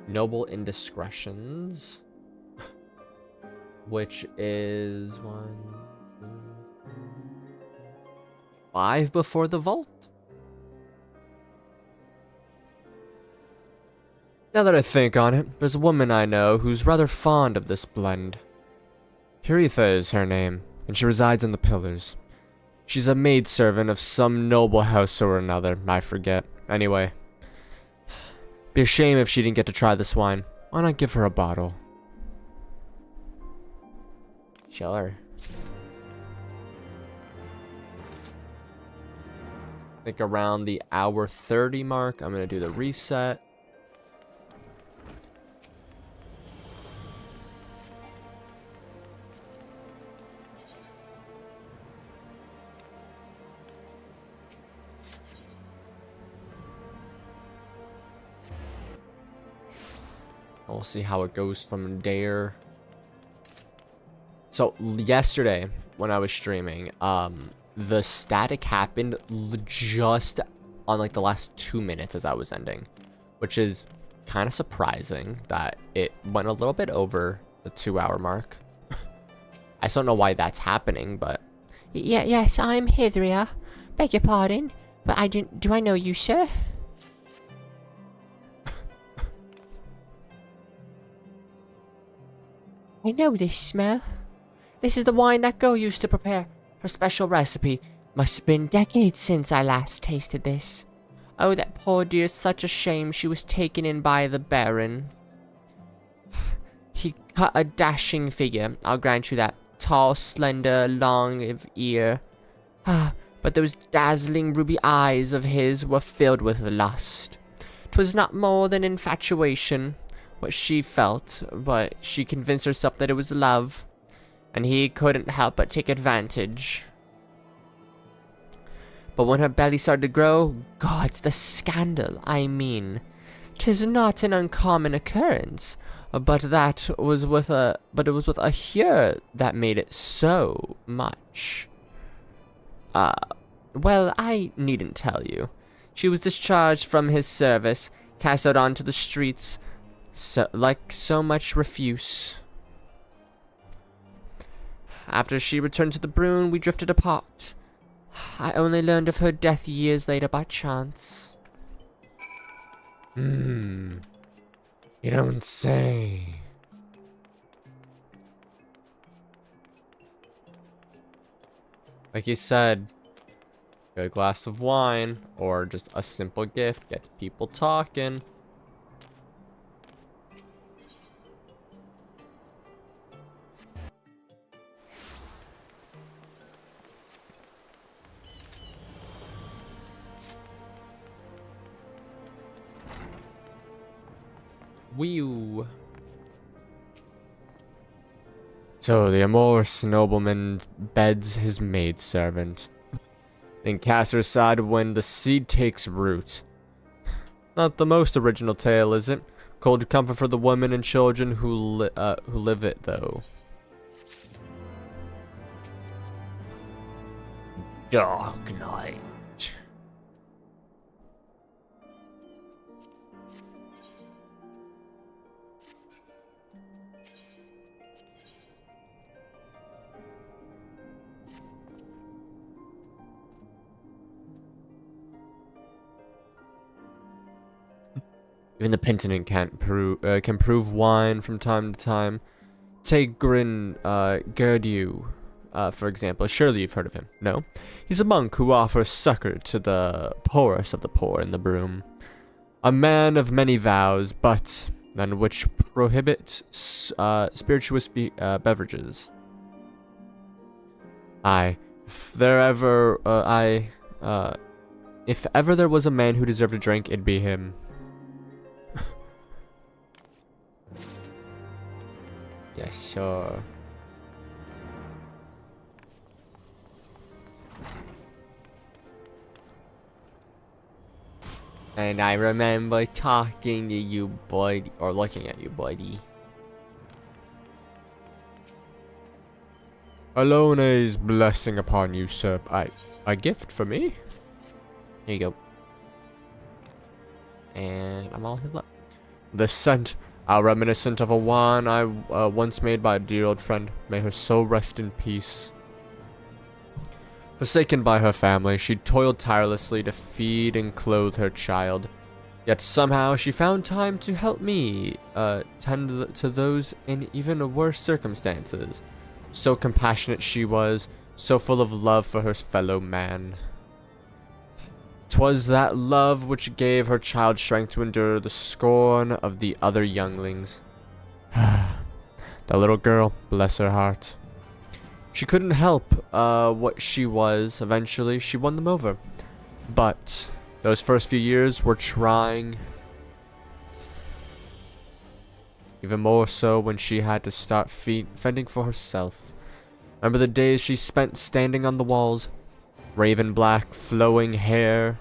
Noble Indiscretions, which is 1, 2, 3, 5 before the vault. Now that I think on it, there's a woman I know who's rather fond of this blend. Heorzea is her name, and she resides in the Pillars. She's a maidservant of some noble house or another, I forget. Anyway. Be a shame if she didn't get to try this wine. Why not give her a bottle? Sure. I think around the hour 30 mark, I'm gonna do the reset. We'll see how it goes from there. So yesterday when I was streaming, the static happened just on like the last 2 minutes as I was ending, which is kind of surprising that it went a little bit over the 2-hour mark. I still don't know why that's happening, but Yes, I'm Heorzea. Beg your pardon, but do I know you, sir? I know this smell. This is the wine that girl used to prepare. Her special recipe. Must have been decades since I last tasted this. Oh, that poor dear, such a shame she was taken in by the Baron. He cut a dashing figure, I'll grant you that. Tall, slender, long of ear. But those dazzling ruby eyes of his were filled with lust. 'Twas not more than infatuation, what she felt, but she convinced herself that it was love, and he couldn't help but take advantage. But when her belly started to grow, gods, the scandal, I mean. 'Tis not an uncommon occurrence, but it was with a here that made it so much. Well, I needn't tell you. She was discharged from his service, cast out onto the streets, like so much refuse. After she returned to the Brune, we drifted apart. I only learned of her death years later by chance. You don't say. Like you said, a glass of wine or just a simple gift gets people talking. Whew. So the amorous nobleman beds his maidservant. Then casts her aside when the seed takes root. Not the most original tale, is it? Cold comfort for the women and children who live it, though. Dark night. Even the penitent can prove wine from time to time. Take Gerdiu, for example. Surely you've heard of him. No? He's a monk who offers succor to the poorest of the poor in the Broom. A man of many vows, but none which prohibit spirituous beverages. Aye, if ever there was a man who deserved a drink, it'd be him. Yes, sure. And I remember talking to you, buddy, or looking at you, buddy. Alone's blessing upon you, sir. A gift for me? Here you go. And I'm all healed up. The scent, reminiscent of a wine I once made by a dear old friend. May her soul rest in peace. Forsaken by her family, she toiled tirelessly to feed and clothe her child. Yet somehow she found time to help me tend to those in even worse circumstances. So compassionate she was, so full of love for her fellow man. 'Twas that love which gave her child strength to endure the scorn of the other younglings. The little girl, bless her heart. She couldn't help what she was. Eventually, she won them over. But those first few years were trying. Even more so when she had to start fending for herself. Remember the days she spent standing on the walls, raven black hair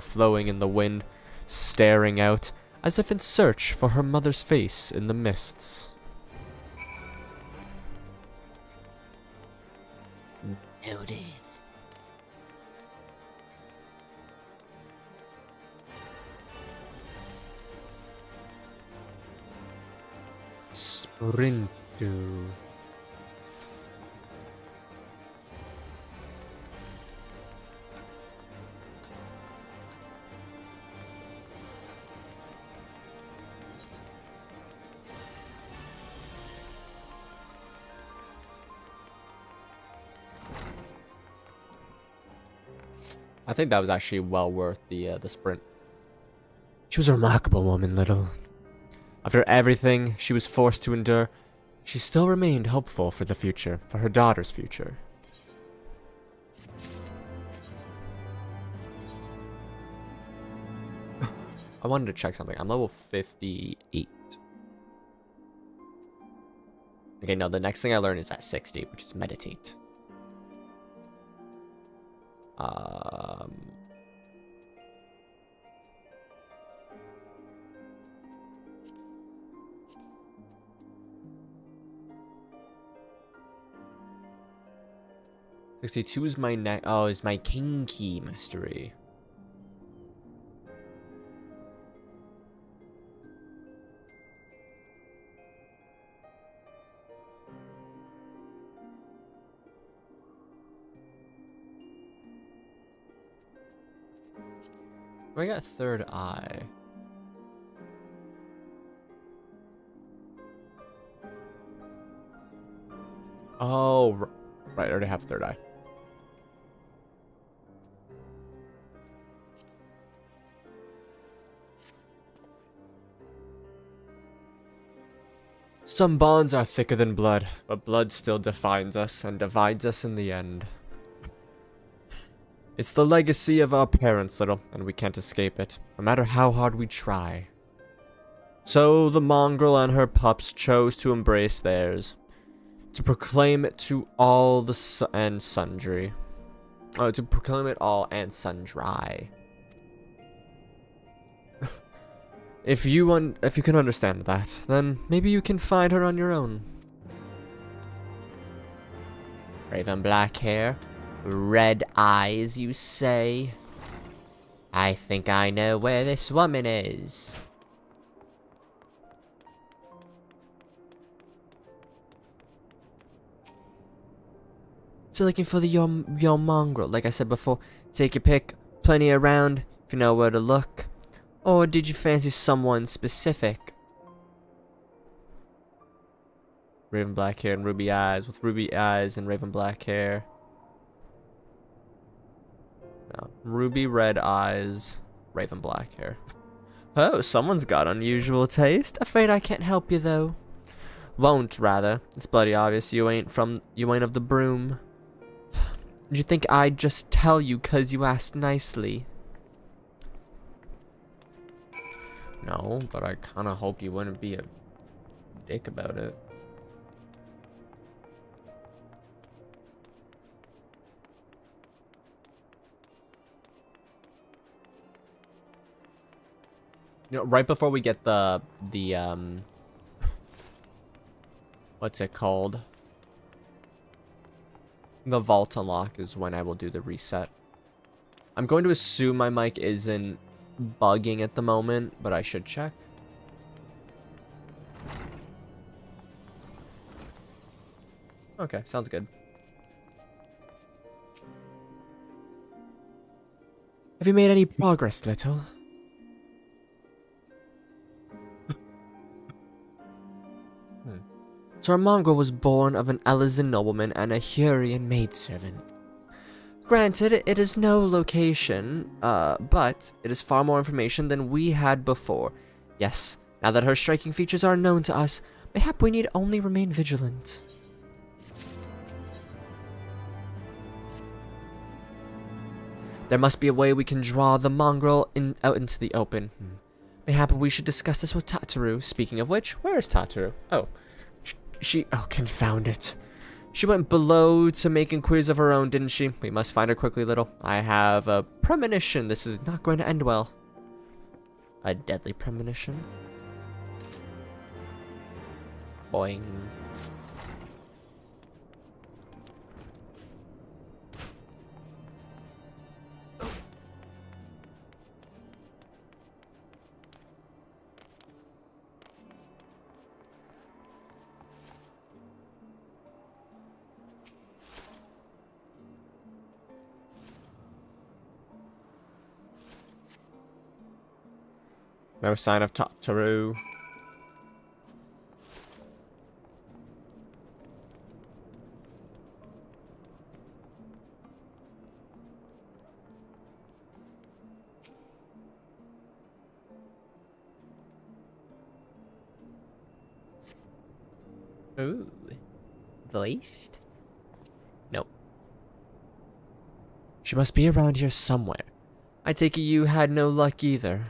flowing in the wind, staring out as if in search for her mother's face in the mists. Noted. Sprintu. I think that was actually well worth the sprint. She was a remarkable woman, Little. After everything she was forced to endure, she still remained hopeful for the future, for her daughter's future. I wanted to check something. I'm level 58. Okay, no, the next thing I learn is at 60, which is meditate. 62 is my is my king key mastery. I got third eye. Oh, right, I already have third eye. Some bonds are thicker than blood, but blood still defines us and divides us in the end. It's the legacy of our parents, little, and we can't escape it, no matter how hard we try. So the mongrel and her pups chose to embrace theirs, to proclaim it to all the sundry. Oh, to proclaim it all and sundry. If you can understand that, then maybe you can find her on your own. Raven black hair. Red eyes, you say? I think I know where this woman is. So looking for your mongrel, like I said before. Take your pick, plenty around, if you know where to look. Or did you fancy someone specific? Raven black hair and ruby eyes, with ruby eyes and raven black hair. No. Ruby red eyes, raven black hair. Oh, someone's got unusual taste. Afraid I can't help you though. Won't, rather. It's bloody obvious you ain't of the broom. Did you think I'd just tell you 'cause you asked nicely? No, but I kinda hoped you wouldn't be a dick about it. You know, right before we get the what's it called? The vault unlock is when I will do the reset. I'm going to assume my mic isn't bugging at the moment, but I should check. Okay, sounds good. Have you made any progress, little? So our mongrel was born of an Elysian nobleman and a Hurrian maidservant. Granted, it is no location, but it is far more information than we had before. Yes, now that her striking features are known to us, mayhap we need only remain vigilant. There must be a way we can draw the mongrel out into the open. Mayhap we should discuss this with Tataru. Speaking of which, where is Tataru? Oh. Oh, confound it. She went below to make inquiries of her own, didn't she? We must find her quickly, little. I have a premonition this is not going to end well. A deadly premonition? Boing. No sign of Tataru. Ooh. Voiced? Nope. She must be around here somewhere. I take it you had no luck either.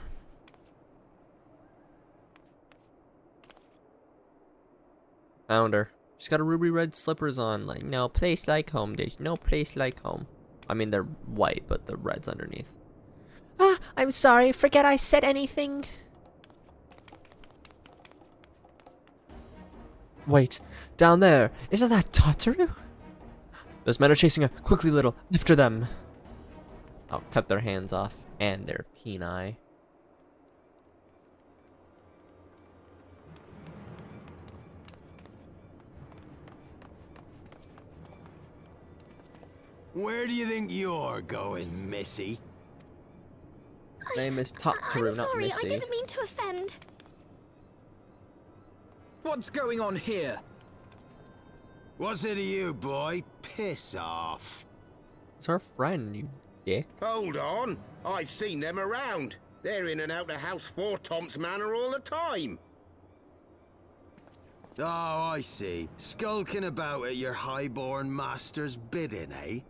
Found her. She's got a ruby red slippers on. Like, no place like home. There's no place like home. I mean, they're white, but the red's underneath. Ah, I'm sorry. Forget I said anything. Wait, down there. Isn't that Tataru? Those men are chasing her. Quickly, little. After them. I'll cut their hands off and their peni. Where do you think you're going, Missy? My name is Toptaru, not sorry, Missy. I didn't mean to offend. What's going on here? What's it to you, boy? Piss off. It's our friend, you dick. Hold on. I've seen them around. They're in and out of House Four Tom's Manor all the time. Oh, I see. Skulking about at your highborn master's bidding, eh?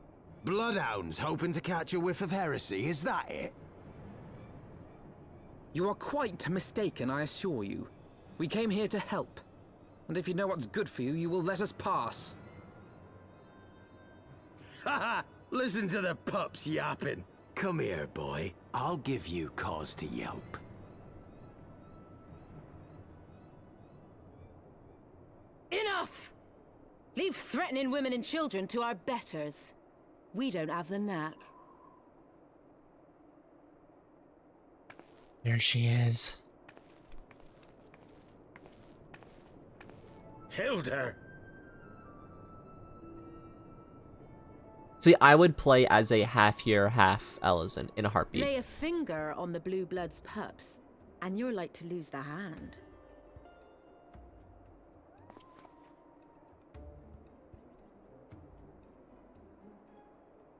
Bloodhounds hoping to catch a whiff of heresy, is that it? You are quite mistaken, I assure you. We came here to help. And if you know what's good for you, you will let us pass. Haha! Listen to the pups yapping. Come here, boy. I'll give you cause to yelp. Enough! Leave threatening women and children to our betters. We don't have the knack. There she is. Hilda! See, I would play as a half here, half Ellison in a heartbeat. Lay a finger on the Blue Blood's pups, and you're like to lose the hand.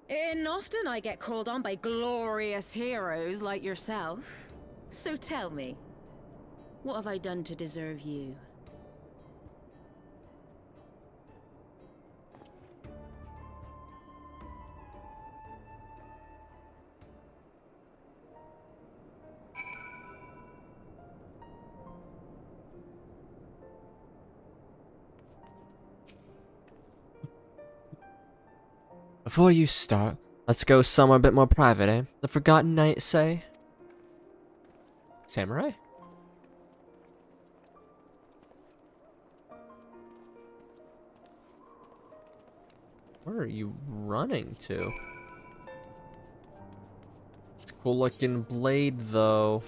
And often I get called on by glorious heroes like yourself. So tell me, what have I done to deserve you? Before you start, let's go somewhere a bit more private, eh? The Forgotten Knight, say? Samurai? Where are you running to? It's a cool looking blade, though.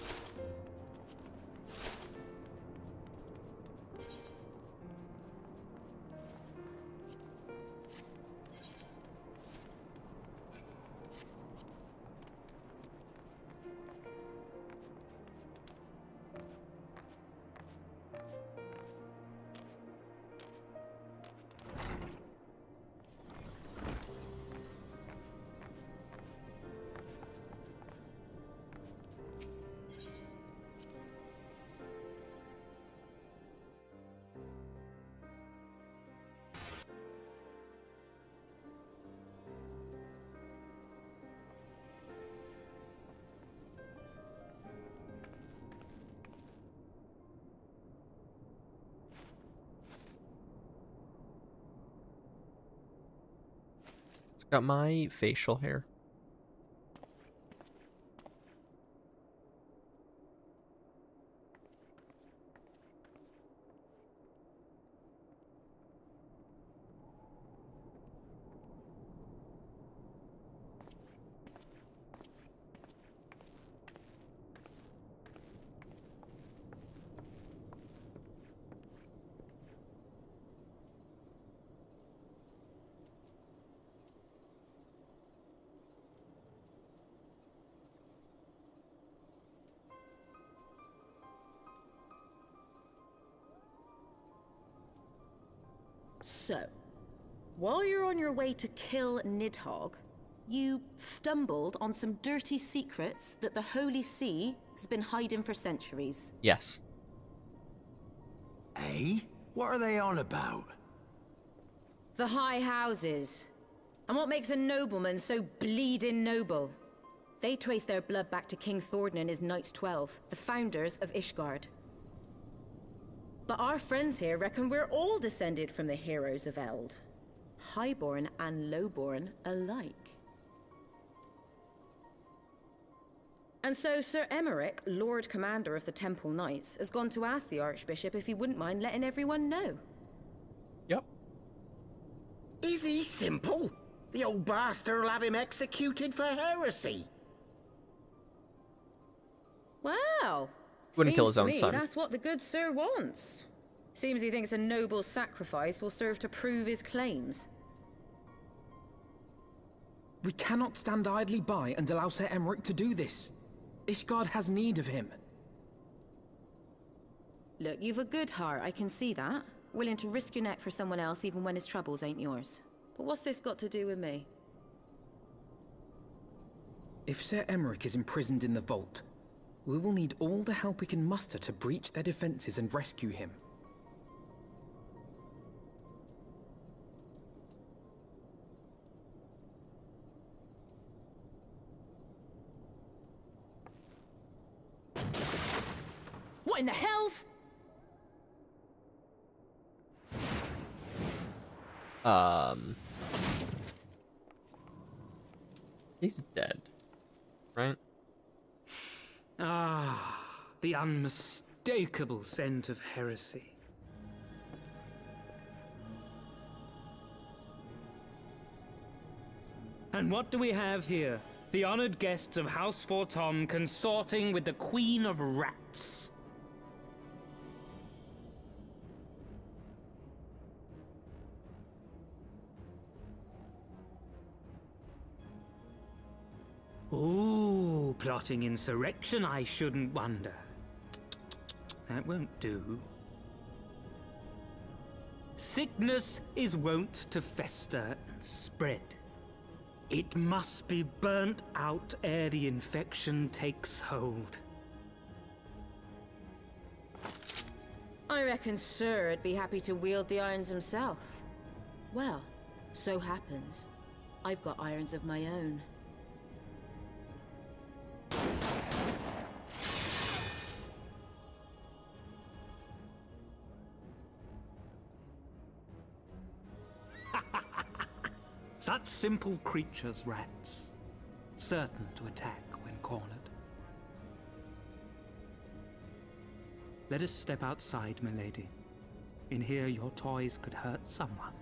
Got my facial hair. So, while you're on your way to kill Nidhogg, you stumbled on some dirty secrets that the Holy See has been hiding for centuries. Yes. Eh? What are they on about? The high houses. And what makes a nobleman so bleeding noble? They trace their blood back to King Thordan and his Knights 12, the founders of Ishgard. But our friends here reckon we're all descended from the heroes of Eld. Highborn and lowborn alike. And so Sir Emmerich, Lord Commander of the Temple Knights, has gone to ask the Archbishop if he wouldn't mind letting everyone know. Yep. Is he simple? The old bastard will have him executed for heresy. Well, Wouldn't kill his seems to own me son. That's what the good sir wants. Seems he thinks a noble sacrifice will serve to prove his claims. We cannot stand idly by and allow Sir Emmerich to do this. Ishgard has need of him. Look, you've a good heart, I can see that. Willing to risk your neck for someone else even when his troubles ain't yours. But what's this got to do with me? If Sir Emmerich is imprisoned in the vault, we will need all the help we can muster to breach their defenses and rescue him. What in the hell's? He's dead, right? Ah, the unmistakable scent of heresy. And what do we have here? The honored guests of House Fortom consorting with the Queen of Rats. Ooh, plotting insurrection, I shouldn't wonder. That won't do. Sickness is wont to fester and spread. It must be burnt out ere the infection takes hold. I reckon Sir would be happy to wield the irons himself. Well, so happens I've got irons of my own. Such simple creatures, rats, certain to attack when cornered. Let us step outside, milady. In here, your toys could hurt someone.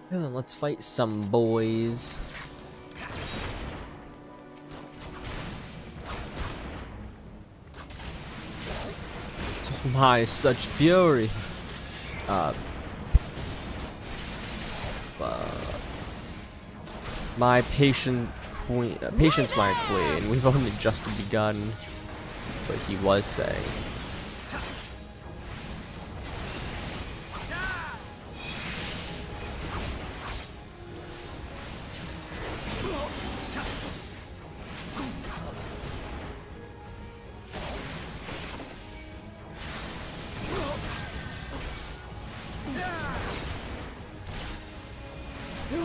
And then let's fight some boys. My, such fury. My patient queen, patience, my queen. We've only just begun. What he was saying.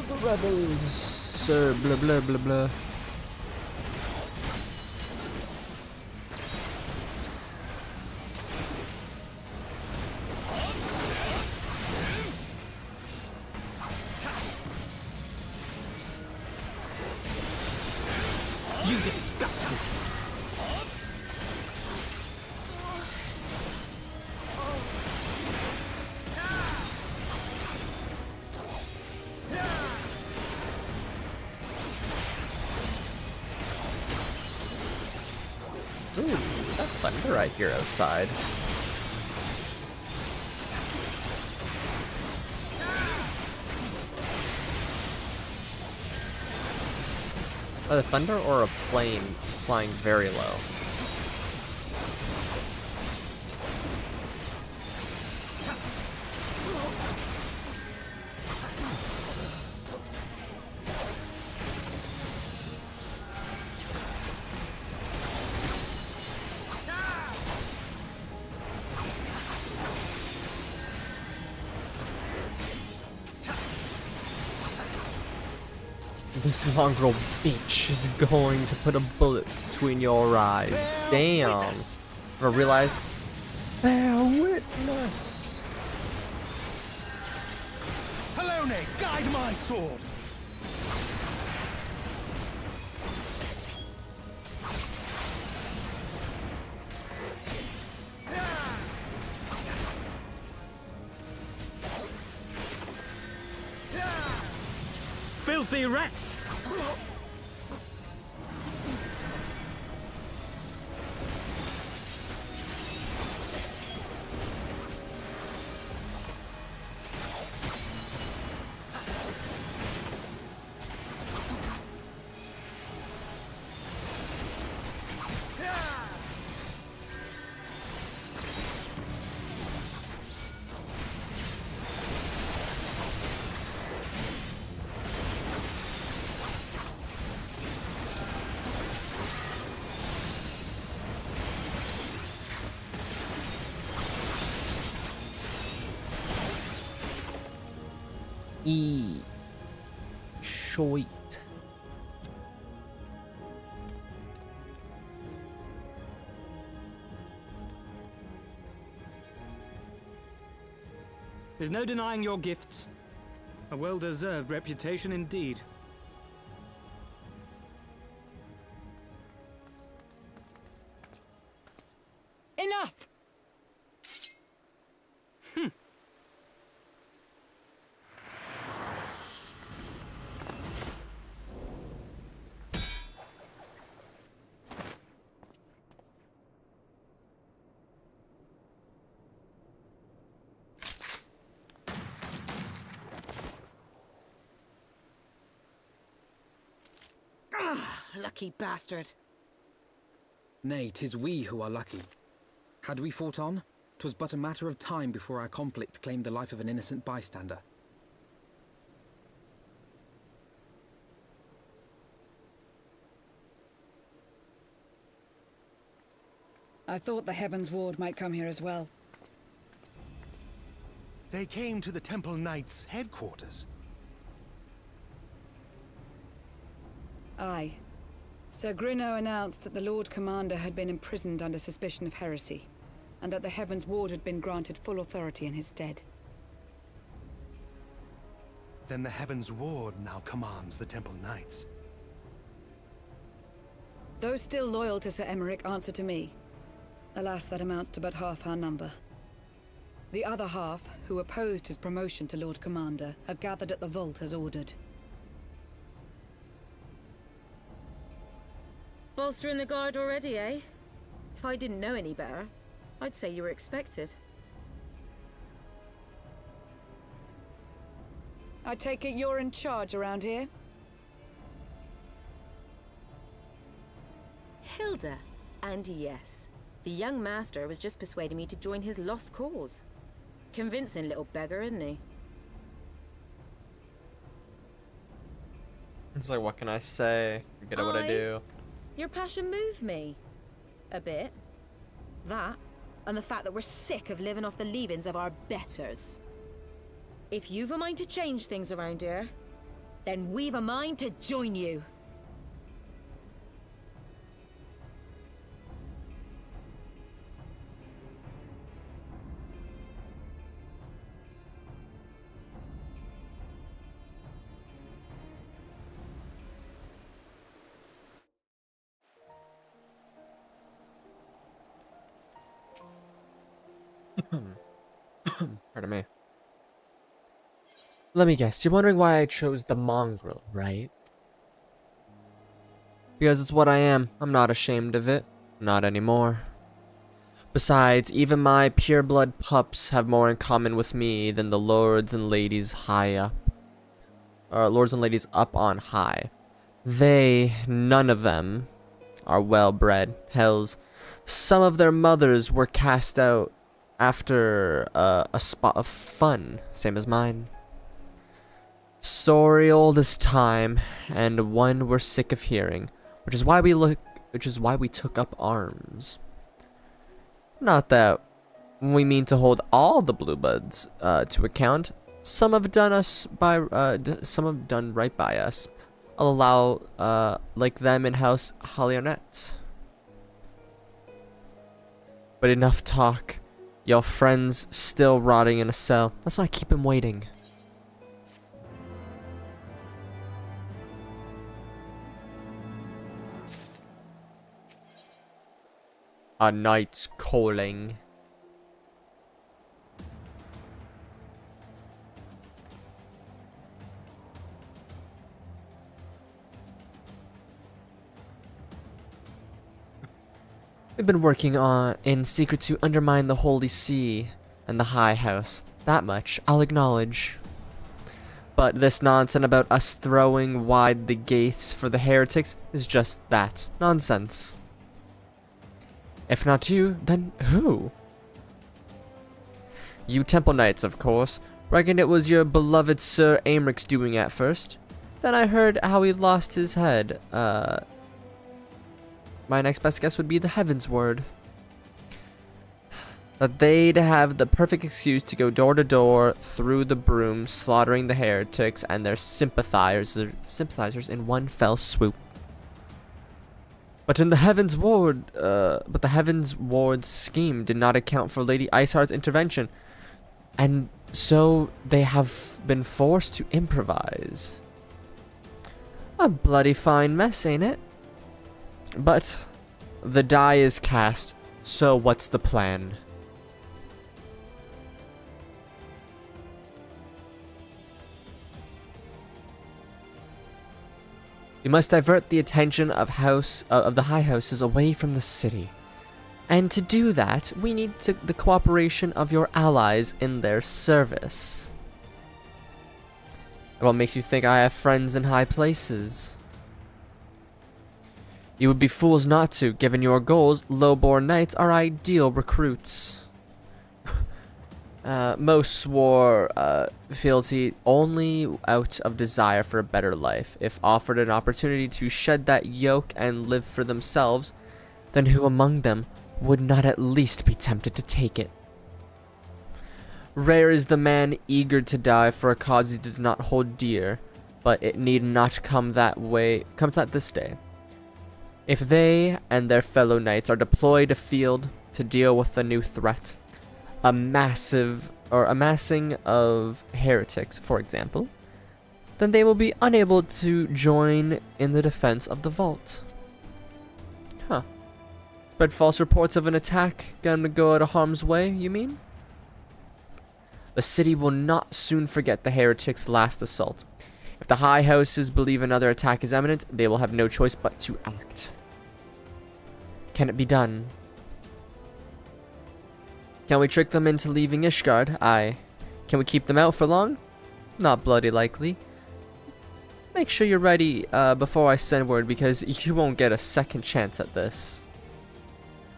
The rebels, sir, blah blah blah blah. You disgust me. Ooh, that thunder I hear outside. The thunder or a plane flying very low? This mongrel bitch is going to put a bullet between your eyes. Damn. I realized. Bear witness. Helone, guide my sword! Filthy rats! Shoit. There's no denying your gifts. A well-deserved reputation indeed. Enough! Lucky bastard. Nay, 'tis we who are lucky. Had we fought on, 'twas but a matter of time before our conflict claimed the life of an innocent bystander. I thought the Heavensward might come here as well. They came to the Temple Knights' headquarters. Aye. Sir Grinno announced that the Lord Commander had been imprisoned under suspicion of heresy, and that the Heavensward had been granted full authority in his stead. Then the Heavensward now commands the Temple Knights. Those still loyal to Sir Emeric answer to me. Alas, that amounts to but half our number. The other half, who opposed his promotion to Lord Commander, have gathered at the vault as ordered. Bolstering the guard already, eh? If I didn't know any better, I'd say you were expected. I take it you're in charge around here? Hilda. And yes, the young master was just persuading me to join his lost cause. Convincing little beggar, isn't he? It's like, what can I say? You get what I do. Your passion moved me. A bit. That, and the fact that we're sick of living off the leavings of our betters. If you've a mind to change things around here, then we've a mind to join you. Pardon me. Let me guess, you're wondering why I chose the mongrel, right? Because it's what I am. I'm not ashamed of it. Not anymore. Besides, even my pureblood pups have more in common with me than the lords and ladies high up. Or lords and ladies up on high. They, none of them, are well-bred. Hells, some of their mothers were cast out after a spot of fun, same as mine. Story old as time, and one we're sick of hearing, which is why we took up arms. Not that we mean to hold all the bluebuds to account. Some have done right by us. I'll allow like them in House Hydaelyn. But enough talk. Your friend's still rotting in a cell. Let's not keep him waiting. A knight's calling. We've been working in secret to undermine the Holy See and the High House. That much I'll acknowledge. But this nonsense about us throwing wide the gates for the heretics is just that. Nonsense. If not you, then who? You Temple Knights, of course. Reckoned it was your beloved Sir Aemric's doing at first. Then I heard how he lost his head. My next best guess would be the Heavensward. That they'd have the perfect excuse to go door to door through the broom, slaughtering the heretics and their sympathizers in one fell swoop. But the Heavensward's scheme did not account for Lady Iceheart's intervention, and so they have been forced to improvise. A bloody fine mess, ain't it? But the die is cast, so what's the plan? We must divert the attention of the high houses away from the city. And to do that, we need the cooperation of your allies in their service. What makes you think I have friends in high places? You would be fools not to, given your goals. Low-born knights are ideal recruits. Most swore fealty only out of desire for a better life. If offered an opportunity to shed that yoke and live for themselves, then who among them would not at least be tempted to take it? Rare is the man eager to die for a cause he does not hold dear, but it need not come that way. Comes at this day. If they and their fellow knights are deployed afield to deal with the new threat, a massing of heretics, for example, then they will be unable to join in the defense of the vault. Huh. Spread false reports of an attack gonna go out of harm's way, you mean? The city will not soon forget the heretics' last assault. If the high houses believe another attack is imminent, they will have no choice but to act. Can it be done? Can we trick them into leaving Ishgard? Aye. Can we keep them out for long? Not bloody likely. Make sure you're ready before I send word, because you won't get a second chance at this.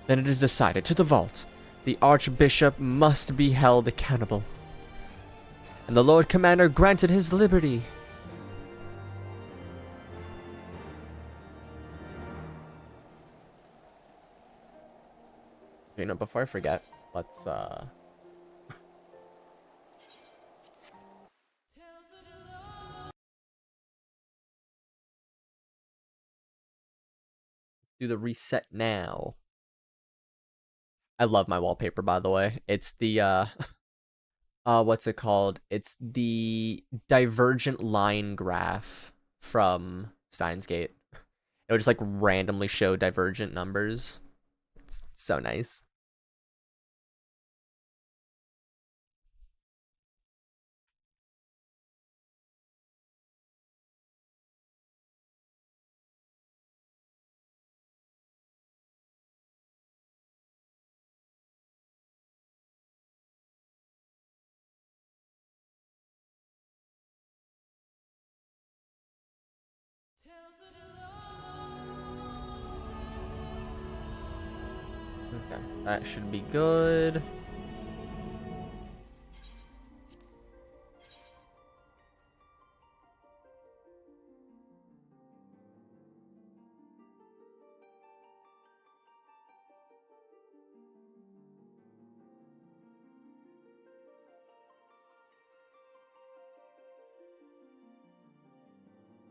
Then it is decided. To the vault. The Archbishop must be held accountable. And the Lord Commander granted his liberty. You know, before I forget, let's do the reset now. I love my wallpaper, by the way. It's the what's it called? It's the divergent line graph from Steins Gate. It would just like randomly show divergent numbers. It's so nice. Okay, that should be good.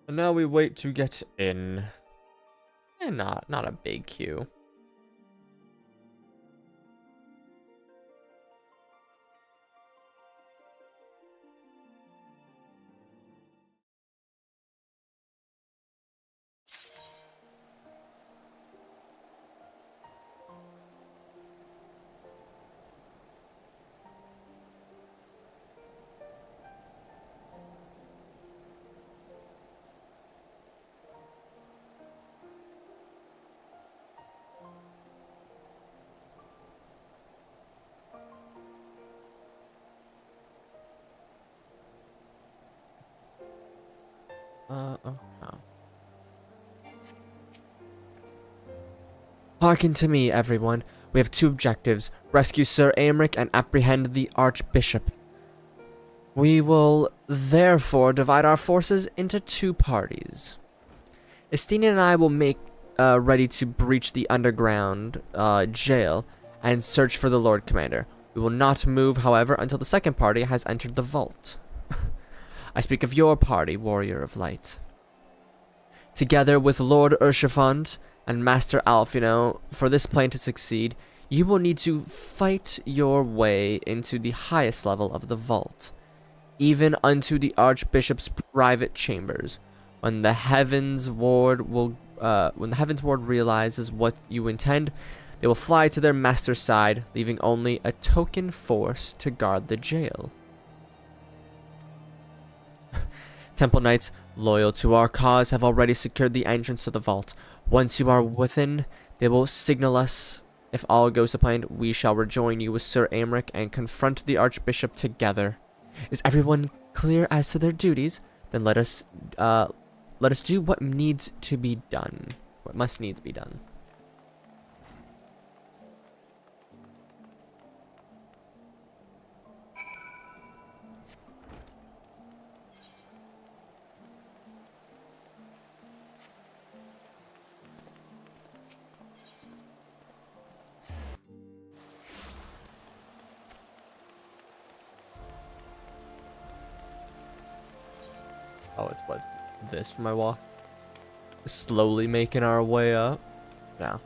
And now we wait to get in. And not a big queue. Oh. Hearken to me, everyone. We have two objectives. Rescue Sir Aymeric and apprehend the Archbishop. We will therefore divide our forces into two parties. Estina and I will make ready to breach the underground jail and search for the Lord Commander. We will not move, however, until the second party has entered the vault. I speak of your party, Warrior of Light. Together with Lord Urshifand and Master Alfino, for this plan to succeed, you will need to fight your way into the highest level of the vault, even unto the Archbishop's private chambers. When the Heavensward realizes what you intend, they will fly to their master's side, leaving only a token force to guard the jail. Temple Knights, loyal to our cause, have already secured the entrance to the vault. Once you are within, they will signal us. If all goes to plan, we shall rejoin you with Sir Aymeric and confront the Archbishop together. Is everyone clear as to their duties? Then let us do what needs to be done. What must needs be done. Oh, it's what? This for my wall? Slowly making our way up. Now.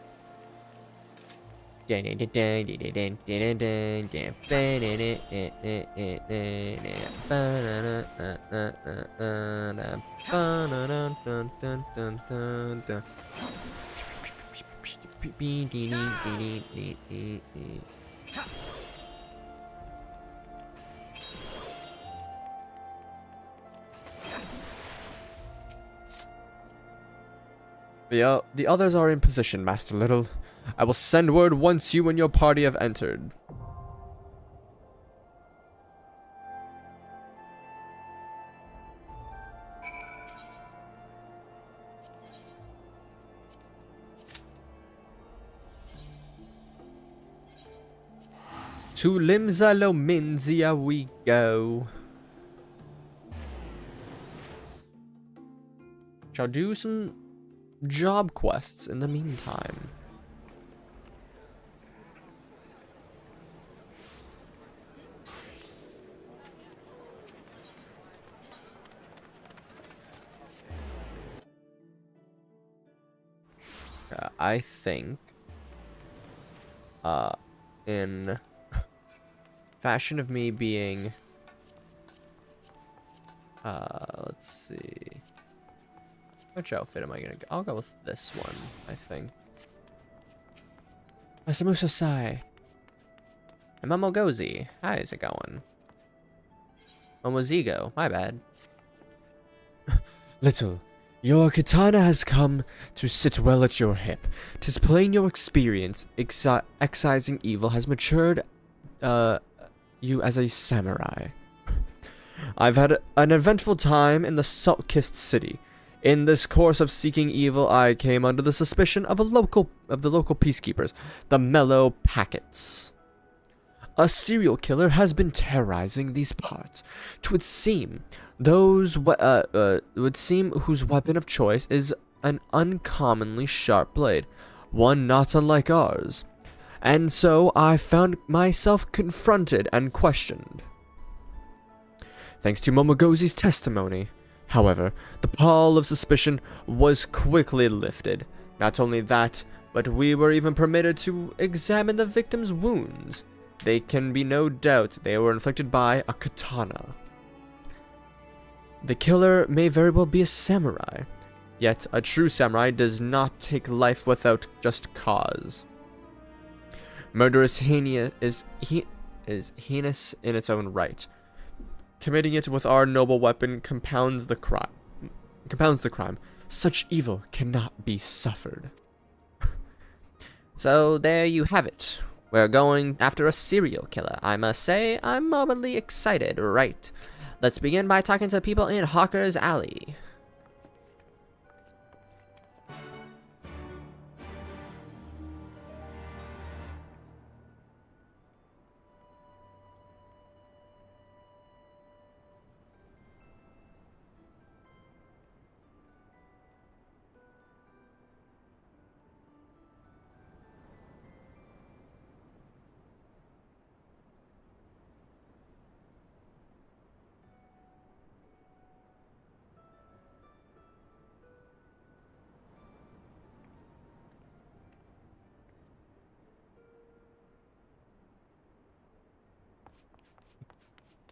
The others are in position, Master Little. I will send word once you and your party have entered. To Limsa Lominzia we go. Shall do some job quests in the meantime. I think in fashion of me being let's see, which outfit am I gonna go? I'll go with this one, I think. Masamusa Sai and Momogozi, how's it going? Momozigo, my bad. Little, your katana has come to sit well at your hip. 'Tis plain your experience excising evil has matured you as a samurai. I've had an eventful time in the salt-kissed city. In this course of seeking evil, I came under the suspicion of the local peacekeepers, the Mellow Packets. A serial killer has been terrorizing these parts. 'Twould seem whose weapon of choice is an uncommonly sharp blade, one not unlike ours. And so I found myself confronted and questioned. Thanks to Momogozi's testimony, however, the pall of suspicion was quickly lifted. Not only that, but we were even permitted to examine the victim's wounds. There can be no doubt they were inflicted by a katana. The killer may very well be a samurai, yet a true samurai does not take life without just cause. Murder is heinous in its own right. Committing it with our noble weapon compounds the crime. Such evil cannot be suffered. So there you have it. We're going after a serial killer. I must say, I'm morbidly excited, right? Let's begin by talking to people in Hawker's Alley.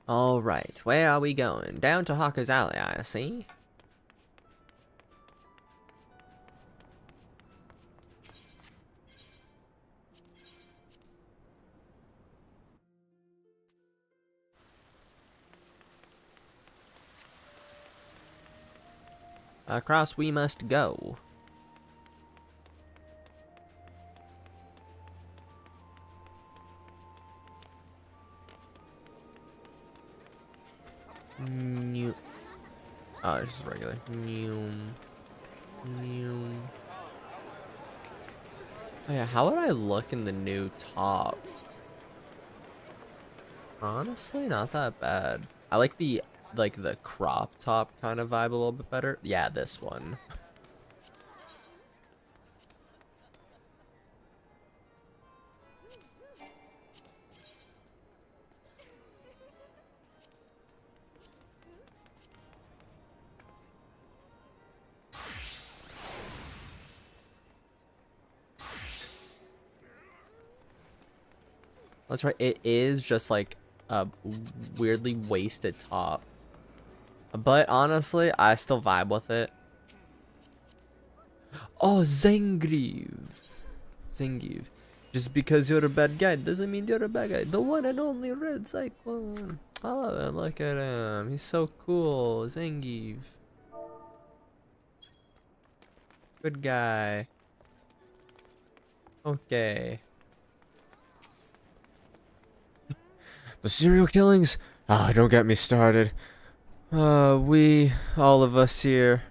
Alright, where are we going? Down to Hawker's Alley, I see. Across we must go. New. Oh, this is regular. New. Oh yeah, how would I look in the new top? Honestly, not that bad. I like the crop top kind of vibe a little bit better. Yeah, this one. That's right, it is just like a weirdly wasted top. But honestly, I still vibe with it. Oh, Zangief. Just because you're a bad guy doesn't mean you're a bad guy. The one and only Red Cyclone. I love him. Look at him. He's so cool. Zangief. Good guy. Okay. The serial killings? Ah, don't get me started. all of us here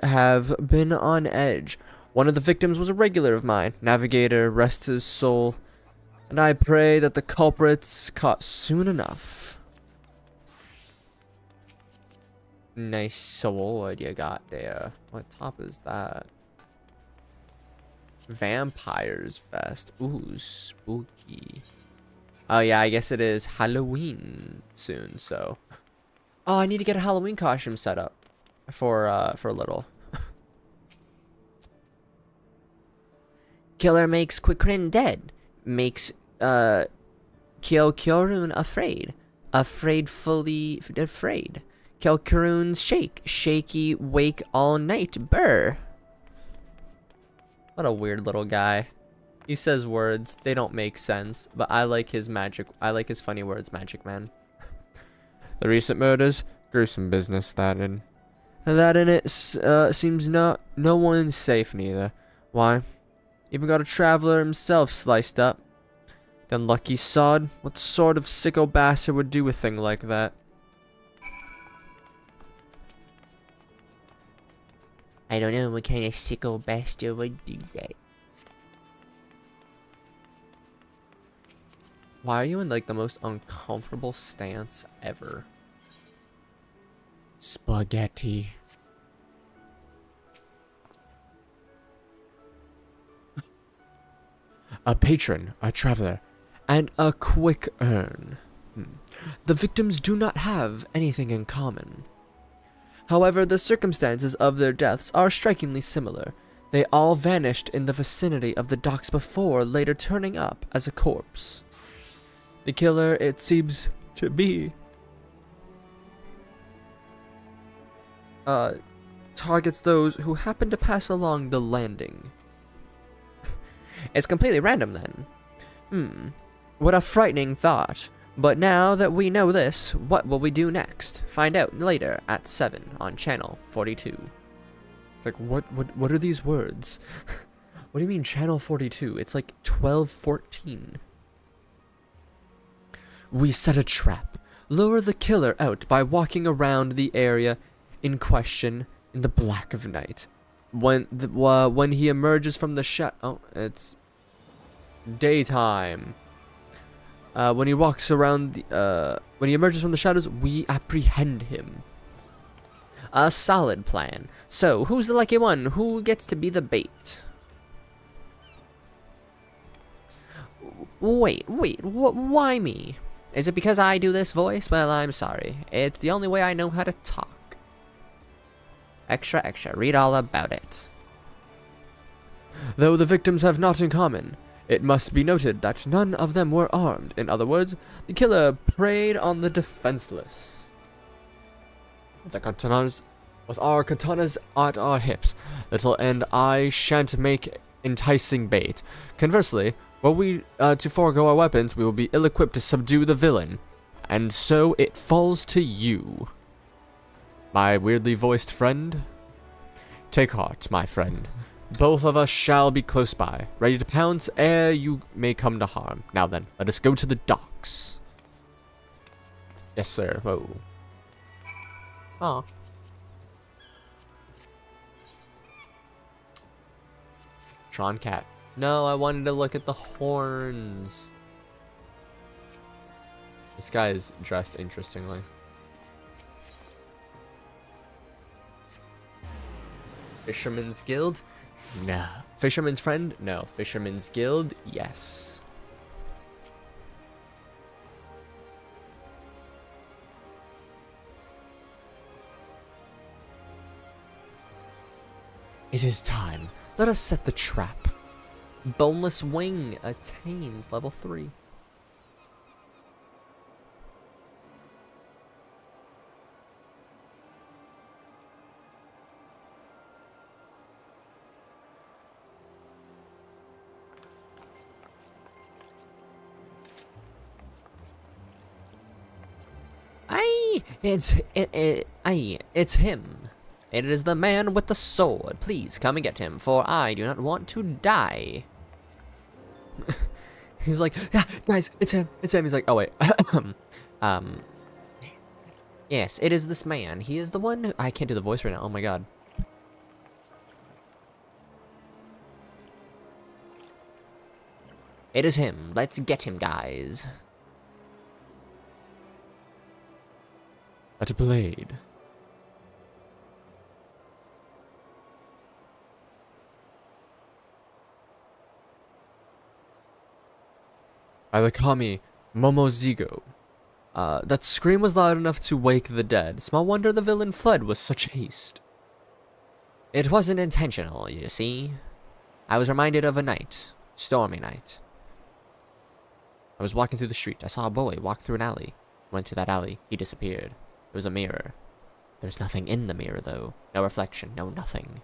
have been on edge. One of the victims was a regular of mine, Navigator, rest his soul, and I pray that the culprit's caught soon enough. Nice sword you got there. What top is that? Vampire's vest. Ooh, spooky. Oh yeah, I guess it is Halloween soon, so. Oh, I need to get a Halloween costume set up for a little. Killer makes Quikryn dead. Makes Kyorun afraid. Fully afraid. Kyorun's shaky wake all night. Brr. What a weird little guy. He says words, they don't make sense, but I like his magic. I like his funny words, Magic Man. The recent murders, gruesome business that in. And that in it seems no one's safe neither. Why? Even got a traveler himself sliced up. The unlucky sod. What sort of sicko bastard would do a thing like that? I don't know what kind of sicko bastard would do that. Why are you in like the most uncomfortable stance ever? Spaghetti. A patron, a traveler, and a quick earn. The victims do not have anything in common. However, the circumstances of their deaths are strikingly similar. They all vanished in the vicinity of the docks before later turning up as a corpse. The killer, it seems to be, targets those who happen to pass along the landing. It's completely random then. What a frightening thought. But now that we know this, what will we do next? Find out later at 7 on channel 42. It's like, what are these words? What do you mean channel 42? It's like 12:14. We set a trap. Lure the killer out by walking around the area in question in the black of night. When he emerges from the it's daytime. When he walks around when he emerges from the shadows, we apprehend him. A solid plan. So, who's the lucky one? Who gets to be the bait? Wait, why me? Is it because I do this voice? Well, I'm sorry. It's the only way I know how to talk. Extra, read all about it. Though the victims have naught in common, It must be noted that none of them were armed. In other words, the killer preyed on the defenseless. With our katanas at our hips, little and I shan't make enticing bait. Conversely, were we to forego our weapons, we will be ill-equipped to subdue the villain. And so it falls to you, my weirdly voiced friend. Take heart, my friend. Both of us shall be close by, ready to pounce ere you may come to harm. Now then, let us go to the docks. Yes, sir. Whoa. Oh. Tron cat. No, I wanted to look at the horns. This guy is dressed interestingly. Fisherman's Guild? No. Fisherman's Friend? No. Fisherman's Guild? Yes. It is time. Let us set the trap. Boneless Wing attains level 3. It's him. It is the man with the sword. Please come and get him, for I do not want to die. He's like, yeah, guys, it's him. It's him. He's like, oh wait, yes, it is this man. He is the one who, I can't do the voice right now. Oh my god. It is him. Let's get him, guys. At a blade. By the kami Momozigo. That scream was loud enough to wake the dead. Small wonder the villain fled with such haste. It wasn't intentional, you see. I was reminded of a night. Stormy night. I was walking through the street. I saw a boy walk through an alley. Went to that alley. He disappeared. There was a mirror. There's nothing in the mirror, though. No reflection. No nothing.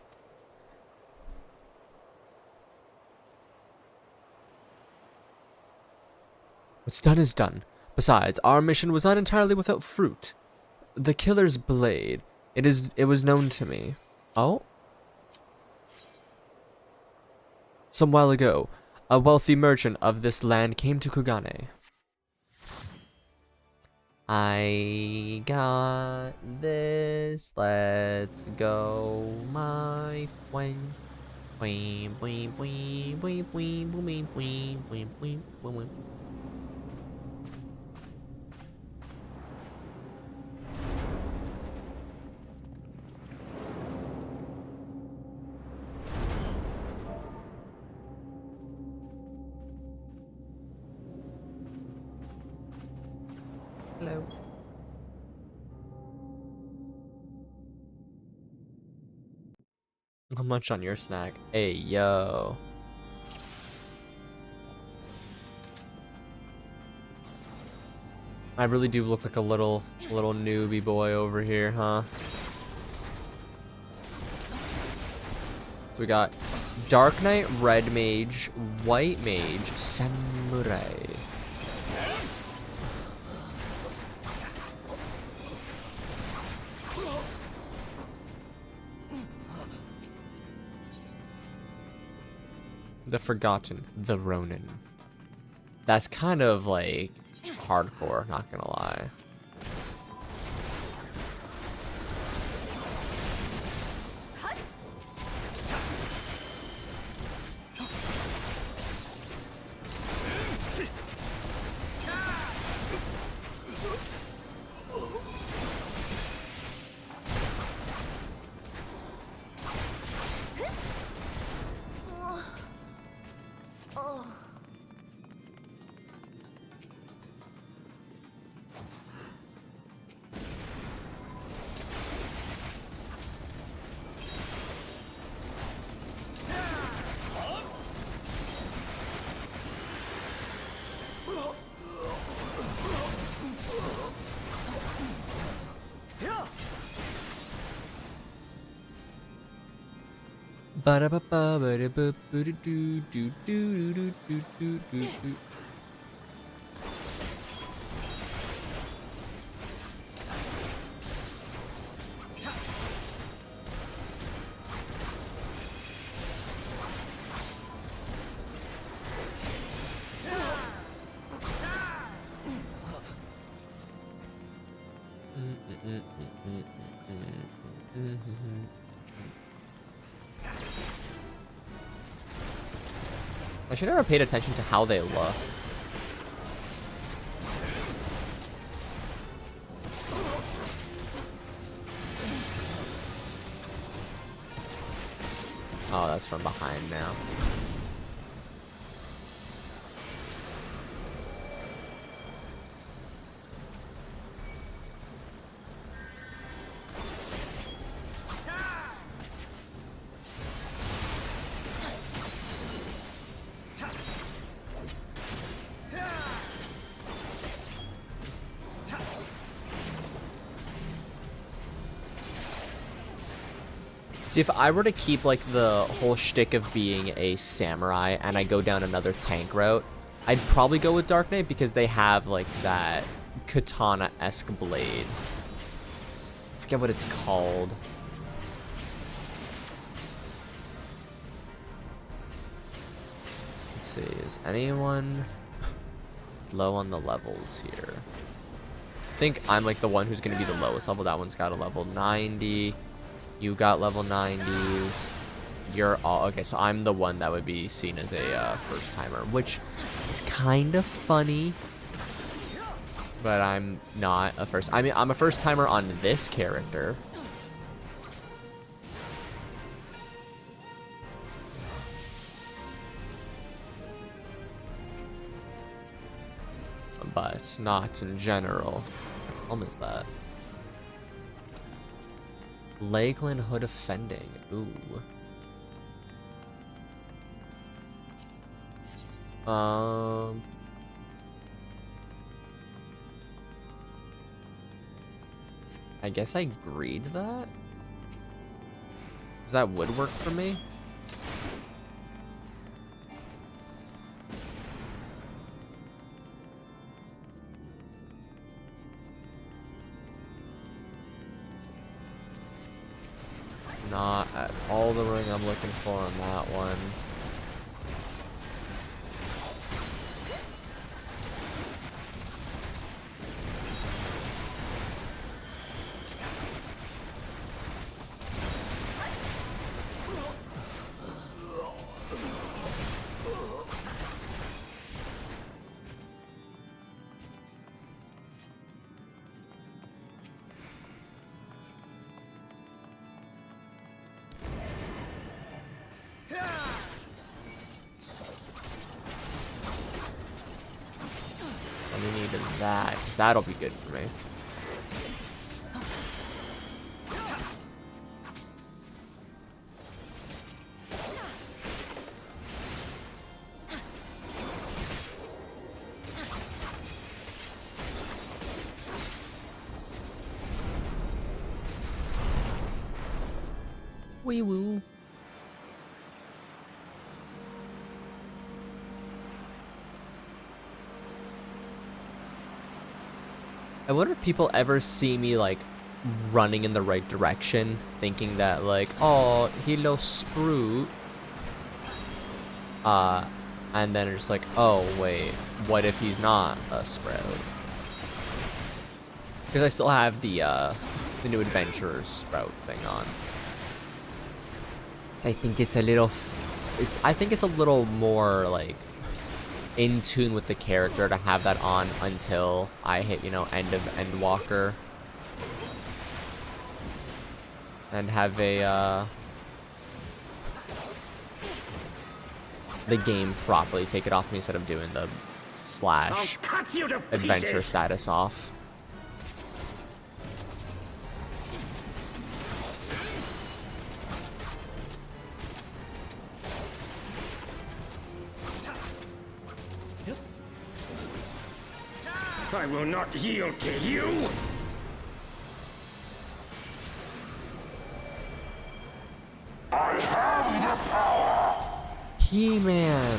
What's done is done. Besides, our mission was not entirely without fruit. The killer's blade. It was known to me. Oh? Some while ago, a wealthy merchant of this land came to Kugane. I got this. Let's go, my friends. Boing, boing, boing, boing, boing, boing, boing, boing, boing, boing. Hello. How much on your snack? Hey, yo. I really do look like a little newbie boy over here, huh? So we got Dark Knight, Red Mage, White Mage, Samurai. The Forgotten, the Ronin. That's kind of like hardcore, not gonna lie. Ba-da-ba-ba-ba-da-ba-ba-da-doo-doo-doo-doo-doo-doo-doo-doo. I should never paid attention to how they look. Oh, that's from behind now. See, if I were to keep, like, the whole shtick of being a samurai and I go down another tank route, I'd probably go with Dark Knight because they have, like, that katana-esque blade. I forget what it's called. Let's see, is anyone low on the levels here? I think I'm, like, the one who's going to be the lowest level. That one's got a level 90. You got level 90s. You're all okay. So I'm the one that would be seen as a first timer, which is kind of funny. But I'm not a first. I mean, I'm a first timer on this character. But not in general. What home is that? Lakeland Hood of Fending. Ooh. I guess I greed that? Does that would work for me? Not at all the ring I'm looking for on that one. That, because that'll be good for me. Wee woo. I wonder if people ever see me, like, running in the right direction, thinking that, like, oh, he lost Sprout. And then it's like, oh, wait, what if he's not a Sprout? Because I still have the new Adventurers Sprout thing on. I think it's a little, I think it's a little more, like, in tune with the character to have that on until I hit, you know, end of Endwalker. And have a, the game properly take it off me instead of doing the slash adventure status off. I will not yield to you! I have the He-Man.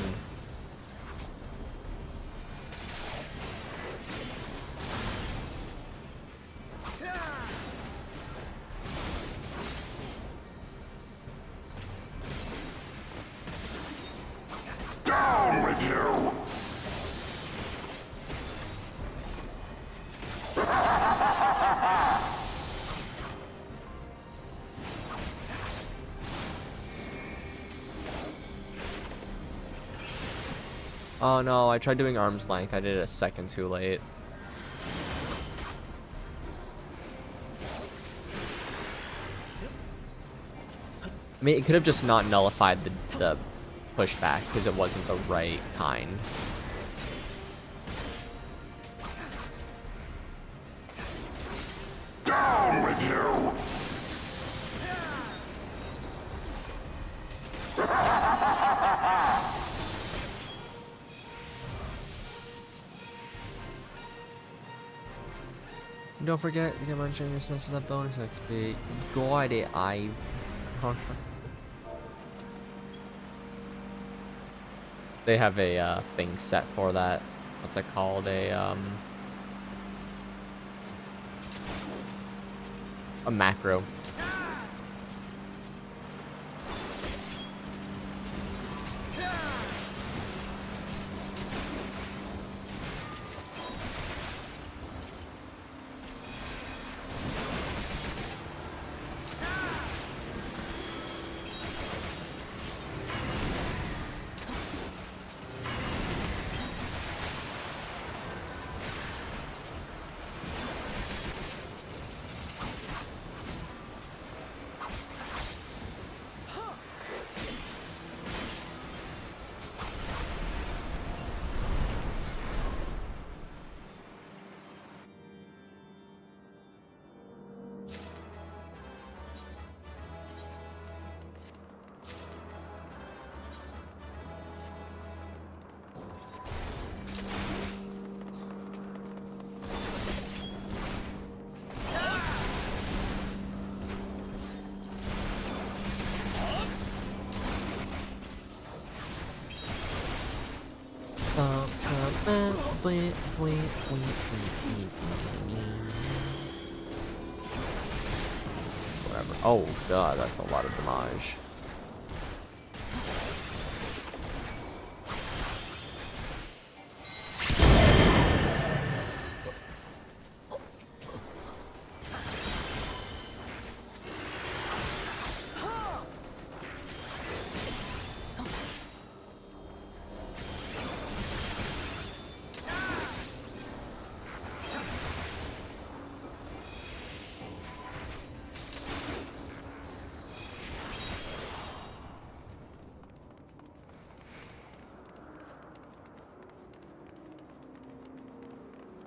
Down with you! Oh no, I tried doing arm's length. I did it a second too late. I mean, it could have just not nullified the pushback because it wasn't the right kind. Down with you! Don't forget, you can mention your sense of that bonus XP. God, I've... They have a thing set for that. What's it called? A macro. Whatever. Oh god, that's a lot of damage.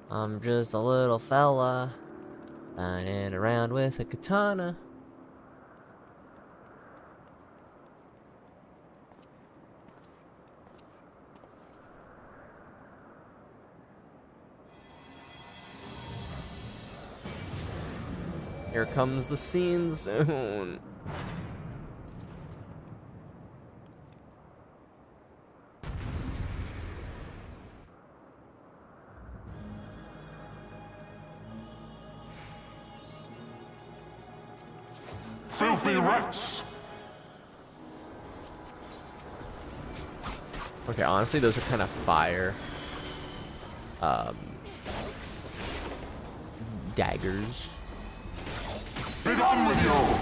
I'm just a little fella, lying around with a katana. Here comes the scene soon. Filthy rats! Okay, honestly, those are kind of fire. Daggers. Be gone with you!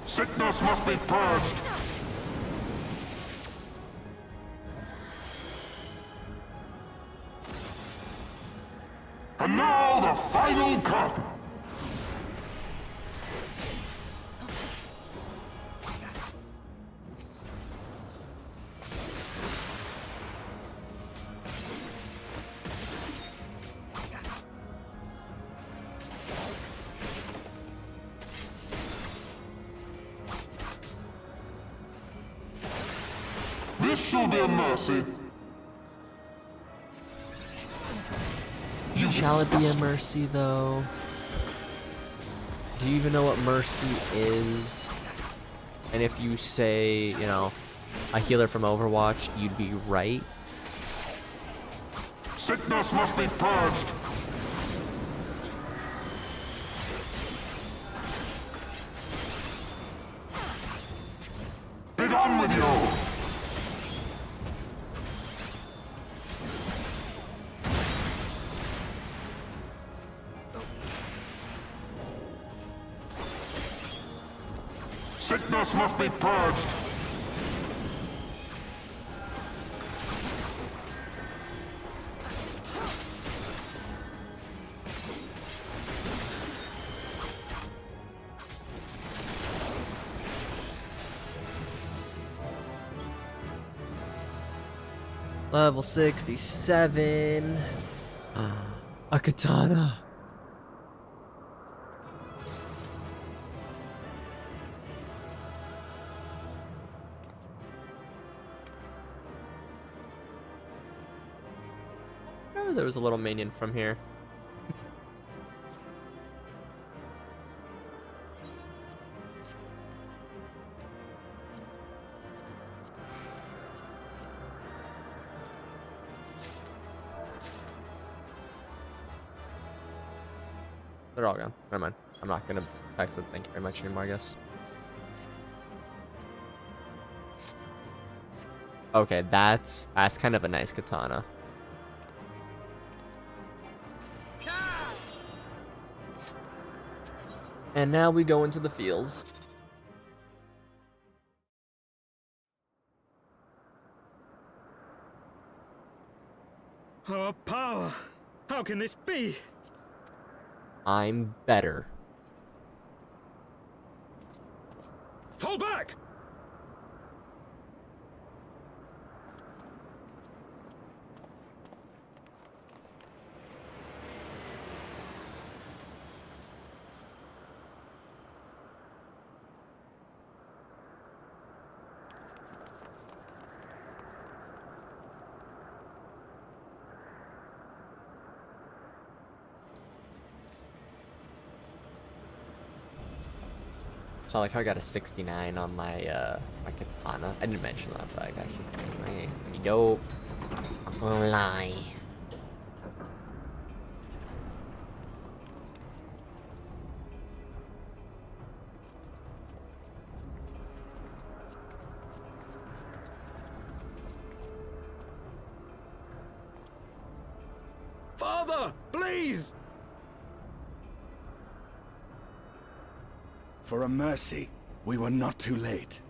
Sickness must be purged! And now the final curtain! This shall be a mercy. Shall it be a mercy, though? Do you even know what mercy is? And if you say, you know, a healer from Overwatch, you'd be right. Sickness must be purged. Be done with you. Sickness must be purged. Level 67. A katana. Oh, there was a little minion from here. They're all gone. Never mind. I'm not gonna text them thank you very much anymore, I guess. Okay, that's kind of a nice katana. And now we go into the fields. Our power! How can this be? I'm better. Fall back! So like how I got a 69 on my my katana. I didn't mention that, but I guess it's dope. I'm gonna lie. Father, please! For a mercy, we were not too late.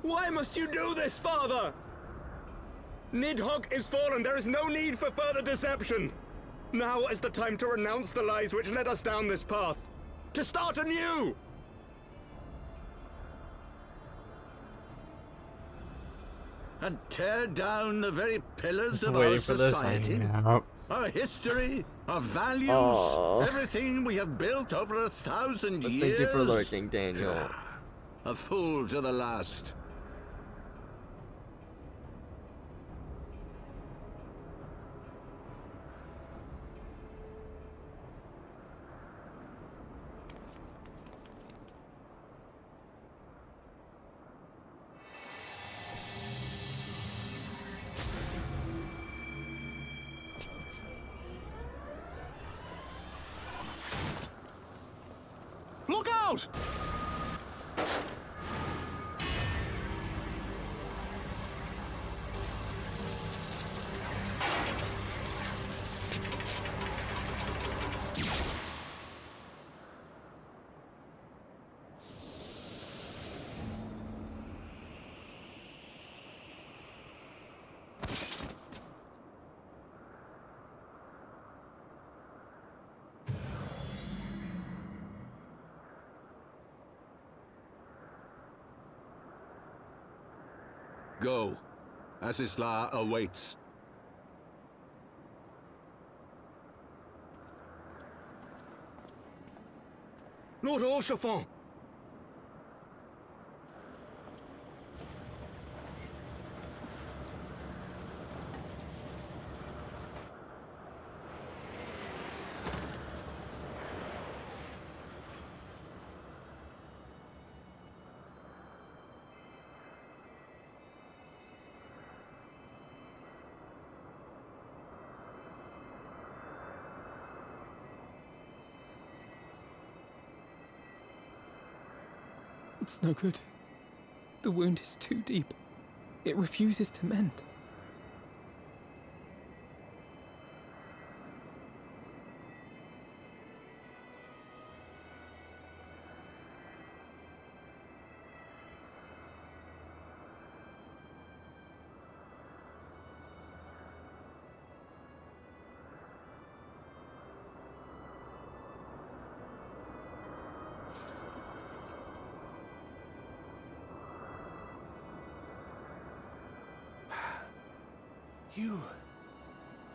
Why must you do this, Father? Nidhogg is fallen. There is no need for further deception. Now is the time to renounce the lies which led us down this path. To start anew! And tear down the very pillars Just of waiting our for this. society? Our history, our values, everything we have built over 1,000 years. Thank you for lurking, Daniel. A fool to the last. Look out! Go. Asisla awaits. Lord Orchafon, It's no good. The wound is too deep. It refuses to mend.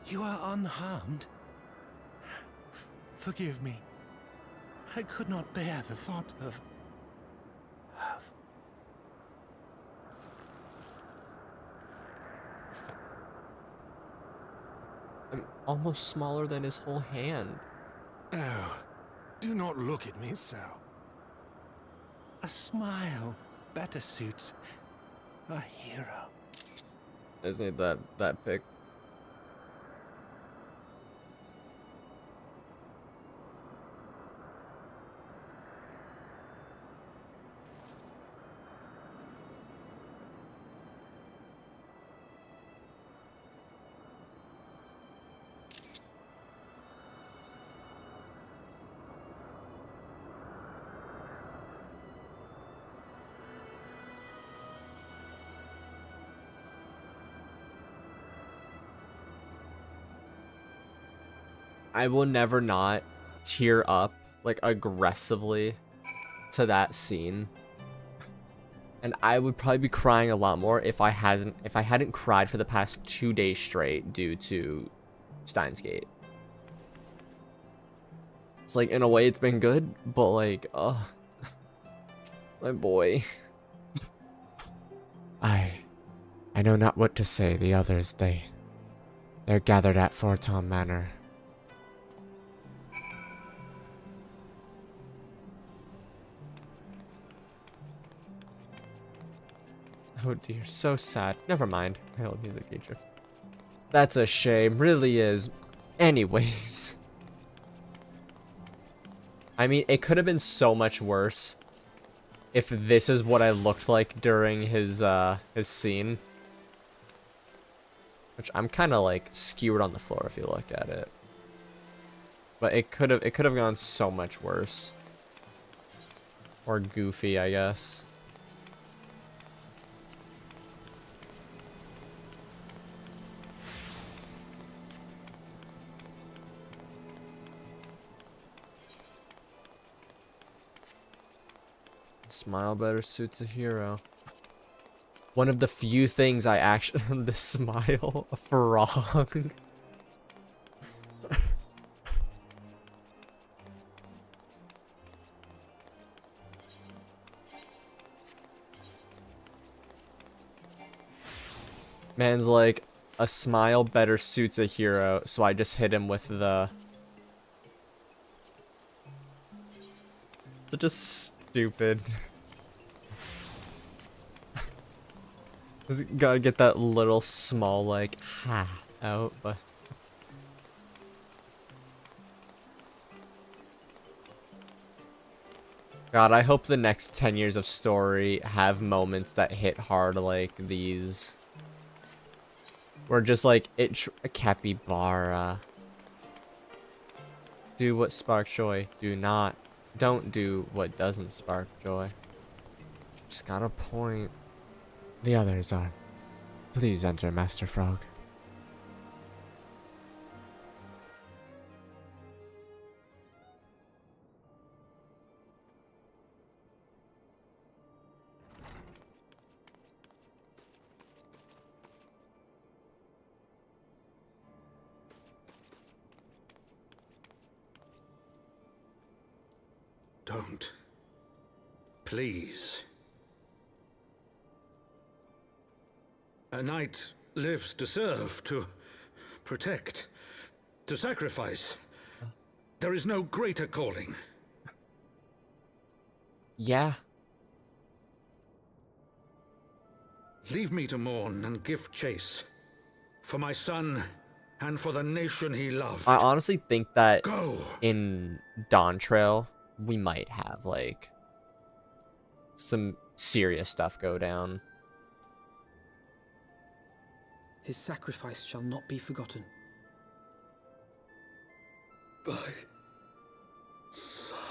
You are unharmed? Forgive me. I could not bear the thought of... I'm almost smaller than his whole hand. Oh, do not look at me so. A smile better suits a hero. Isn't it that pic? I will never not tear up like aggressively to that scene. And I would probably be crying a lot more if I hadn't cried for the past 2 days straight due to Steins Gate. It's like, in a way it's been good, but like, oh, my boy. I know not what to say. The others, they're gathered at Forton Manor. Oh dear, so sad. Never mind. I love music teacher. That's a shame, really is. Anyways. I mean, it could have been so much worse if this is what I looked like during his scene. Which I'm kind of like skewered on the floor if you look at it. But it could have gone so much worse. Or goofy, I guess. Smile better suits a hero. One of the few things I actually... the smile? A frog? Man's like, a smile better suits a hero, so I just hit him with the... Such a stupid... Just gotta get that little small, like, ha out, but... God, I hope the next 10 years of story have moments that hit hard like these. Where just like, a capybara. Do what sparks joy. Don't do what doesn't spark joy. Just got a point. The others are. Please enter, Master Frog. Don't. Please. A knight lives to serve, to protect, to sacrifice. There is no greater calling. Yeah. Leave me to mourn and give chase. For my son, and for the nation he loved. I honestly think that Go. in Dawntrail, we might have, like, some serious stuff go down. His sacrifice shall not be forgotten. My son.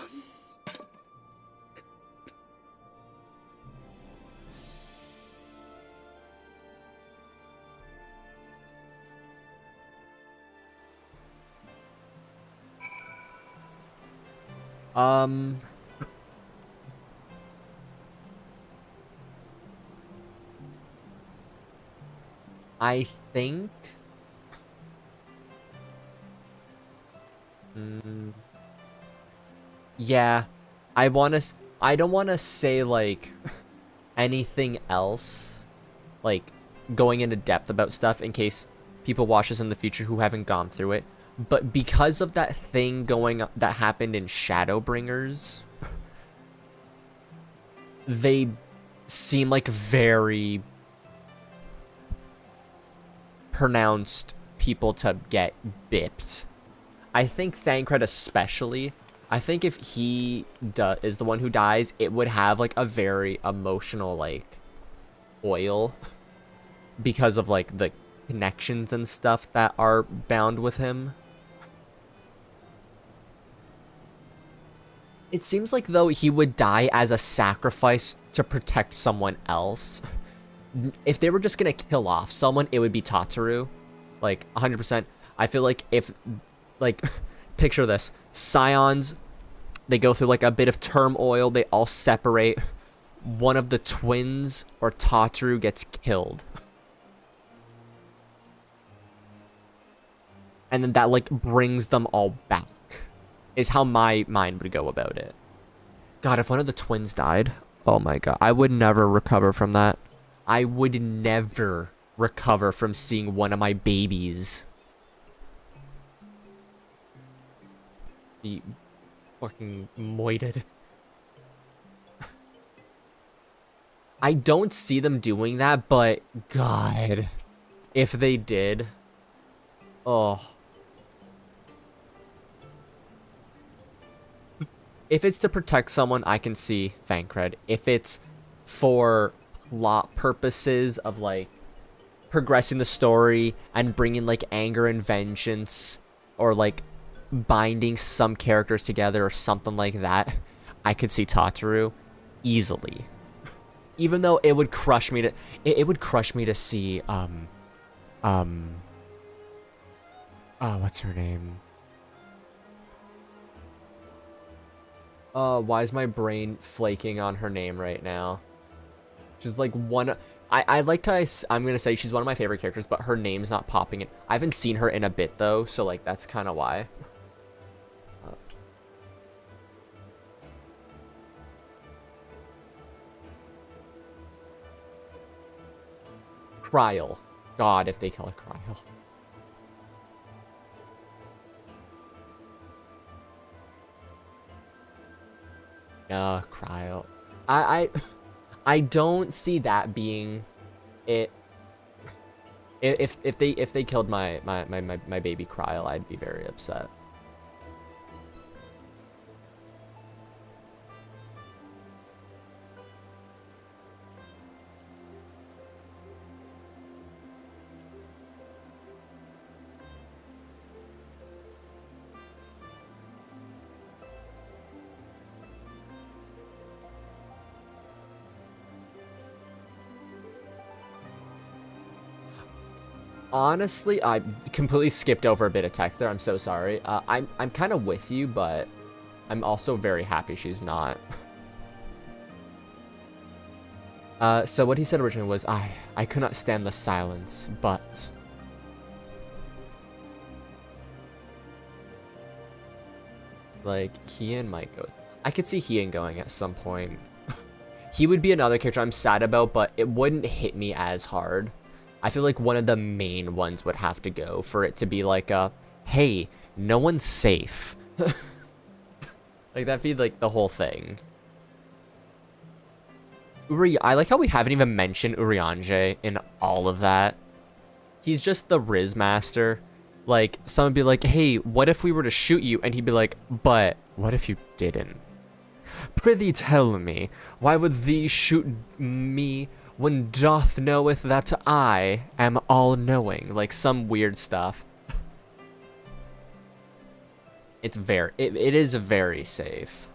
I think... yeah, I don't want to say, like, anything else, like, going into depth about stuff in case people watch this in the future who haven't gone through it. But because of that thing that happened in Shadowbringers, they seem like very pronounced people to get bipped. I think Thancred especially. I think if he is the one who dies, it would have like a very emotional like oil because of like the connections and stuff that are bound with him. It seems like though he would die as a sacrifice to protect someone else. If they were just gonna kill off someone, it would be Tataru. Like 100%. I feel like if, like, picture this. Scions, they go through like a bit of turmoil. They all separate. One of the twins or Tataru gets killed. And then that like brings them all back. Is how my mind would go about it. God, if one of the twins died, oh my god, I would never recover from that. I would never recover from seeing one of my babies be fucking moited. I don't see them doing that, but God, if they did, oh. If it's to protect someone, I can see Thancred. If it's for plot purposes of, like, progressing the story and bringing, like, anger and vengeance or, like, binding some characters together or something like that, I could see Tataru easily. Even though it would crush me to... It would crush me to see, oh, what's her name? Why is my brain flaking on her name right now? She's like one... I like to... I'm gonna say she's one of my favorite characters, but her name's not popping in. I haven't seen her in a bit, though, so, like, that's kind of why. Kryl. God, if they kill a Kryl. Kryl. I don't see that being it. If they killed my baby Kryl, I'd be very upset. Honestly, I completely skipped over a bit of text there. I'm so sorry. I'm kind of with you, but I'm also very happy she's not. So what he said originally was, I could not stand the silence, but... Like, Hien might go... I could see Hien going at some point. He would be another character I'm sad about, but it wouldn't hit me as hard. I feel like one of the main ones would have to go for it to be like a, hey, no one's safe. Like, that'd be like the whole thing. I like how we haven't even mentioned Urianger in all of that. He's just the Riz Master. Like, someone would be like, hey, what if we were to shoot you? And he'd be like, but what if you didn't? Prithee tell me, why would thee shoot me when doth knoweth that I am all-knowing? Like some weird stuff. It's very, it is very safe.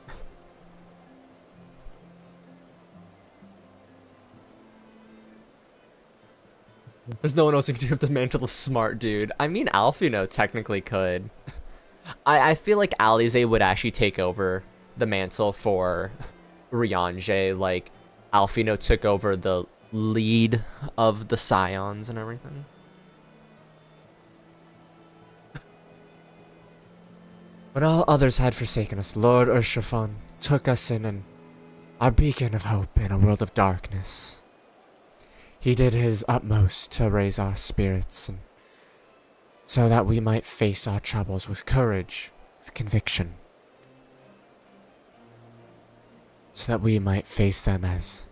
There's no one else who can dismantle the smart dude. I mean, Alfino technically could. I feel like Alize would actually take over the mantle for Riange, like Alfino took over the lead of the Scions and everything. When all others had forsaken us, Lord Urshafon took us in and our beacon of hope in a world of darkness. He did his utmost to raise our spirits, and so that we might face our troubles with courage, with conviction. So that we might face them as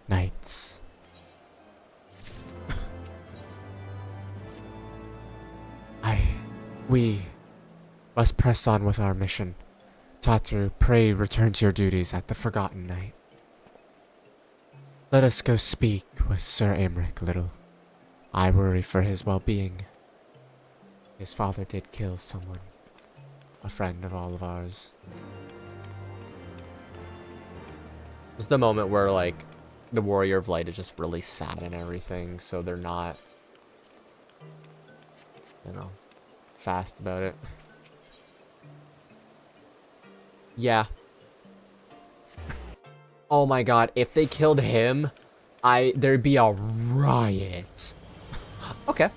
knights. We must press on with our mission. Tatru, pray return to your duties at the Forgotten Night. Let us go speak with Sir Aymeric a little. I worry for his well-being. His father did kill someone, a friend of all of ours. It's the moment where, like, the Warrior of Light is just really sad and everything, so they're not, you know, fast about it. Yeah. Oh my god, if they killed him, there'd be a riot. Okay.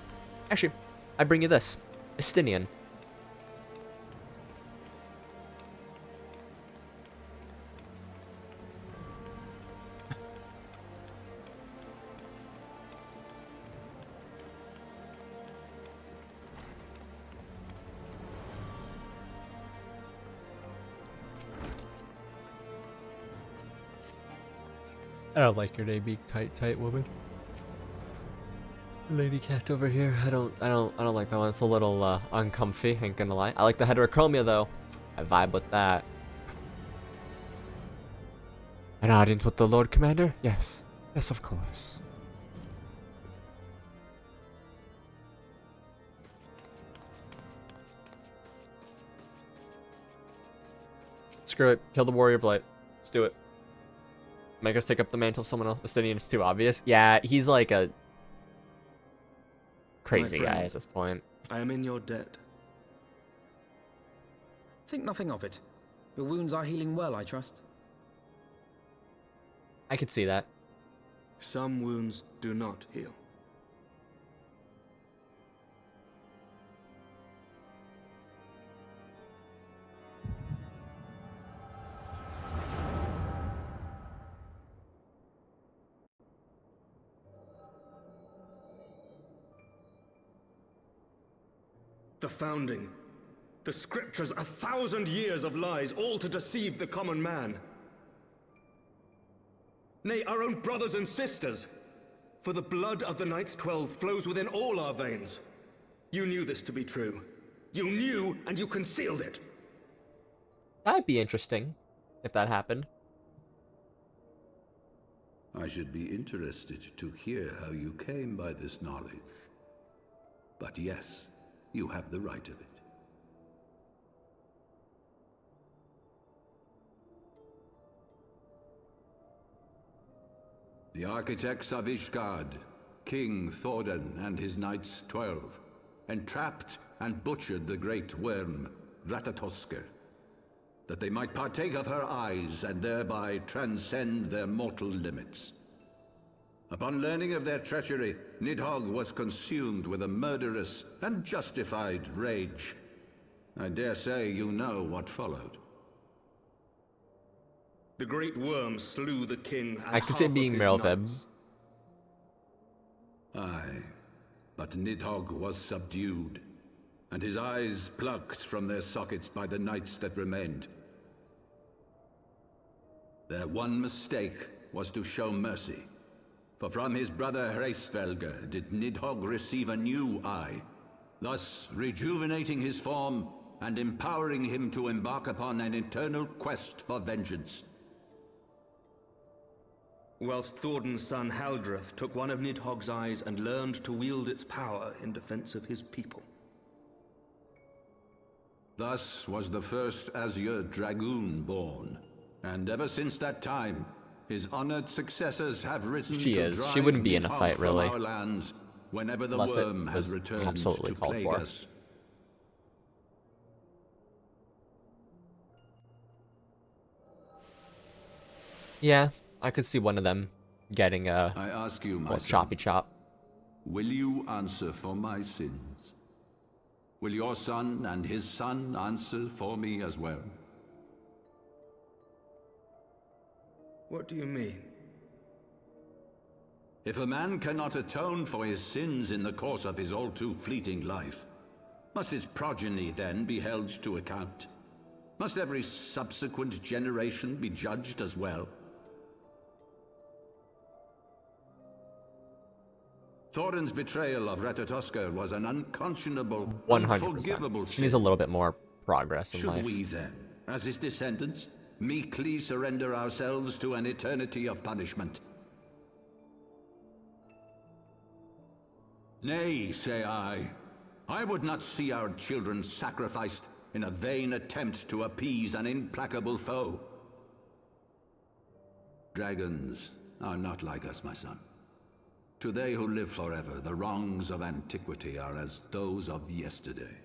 Actually, I bring you this. Estinian. I don't like your name being tight woman. Lady cat over here. I don't like that one. It's a little uncomfy, ain't gonna lie. I like the heterochromia though. I vibe with that. An audience with the Lord Commander? Yes. Yes, of course. Screw it. Kill the Warrior of Light. Let's do it. Make us take up the mantle of someone else. Estinian is too obvious. Yeah, he's like a crazy guy at this point. I am in your debt. Think nothing of it. Your wounds are healing well, I trust. I could see that. Some wounds do not heal. The founding. The scriptures, 1,000 years of lies, all to deceive the common man. Nay, our own brothers and sisters. For the blood of the Knights 12 flows within all our veins. You knew this to be true. You knew, and you concealed it. That'd be interesting, if that happened. I should be interested to hear how you came by this knowledge. But yes, you have the right of it. The architects of Ishgard, King Thordan and his Knights 12, entrapped and butchered the great worm, Ratatosker, that they might partake of her eyes and thereby transcend their mortal limits. Upon learning of their treachery, Nidhogg was consumed with a murderous and justified rage. I dare say you know what followed. The great worm slew the king and I could see it being Merylfeb. Aye, but Nidhogg was subdued, and his eyes plucked from their sockets by the knights that remained. Their one mistake was to show mercy. For from his brother Hraesvelgr did Nidhogg receive a new eye, thus rejuvenating his form and empowering him to embark upon an eternal quest for vengeance. whilst Thorden's son Haldreth took one of Nidhogg's eyes and learned to wield its power in defense of his people. Thus was the first Azure Dragoon born, and ever since that time, his honored successors have risen to drive She wouldn't be in a Nidhogg fight, from really. our lands whenever the Unless it worm has was returned absolutely to called plague for. us. Yeah, I could see one of them getting a I ask you, my son, choppy chop. will you answer for my sins? Will your son and his son answer for me as well? What do you mean? If a man cannot atone for his sins in the course of his all too fleeting life, must his progeny then be held to account? Must every subsequent generation be judged as well? Thorin's betrayal of Ratatoskr was an unconscionable, 100%. unforgivable She sin. needs a little bit more progress in Should life. we then, as his descendants, meekly surrender ourselves to an eternity of punishment? Nay, say I. I would not see our children sacrificed in a vain attempt to appease an implacable foe. Dragons are not like us, my son. To they who live forever, the wrongs of antiquity are as those of yesterday.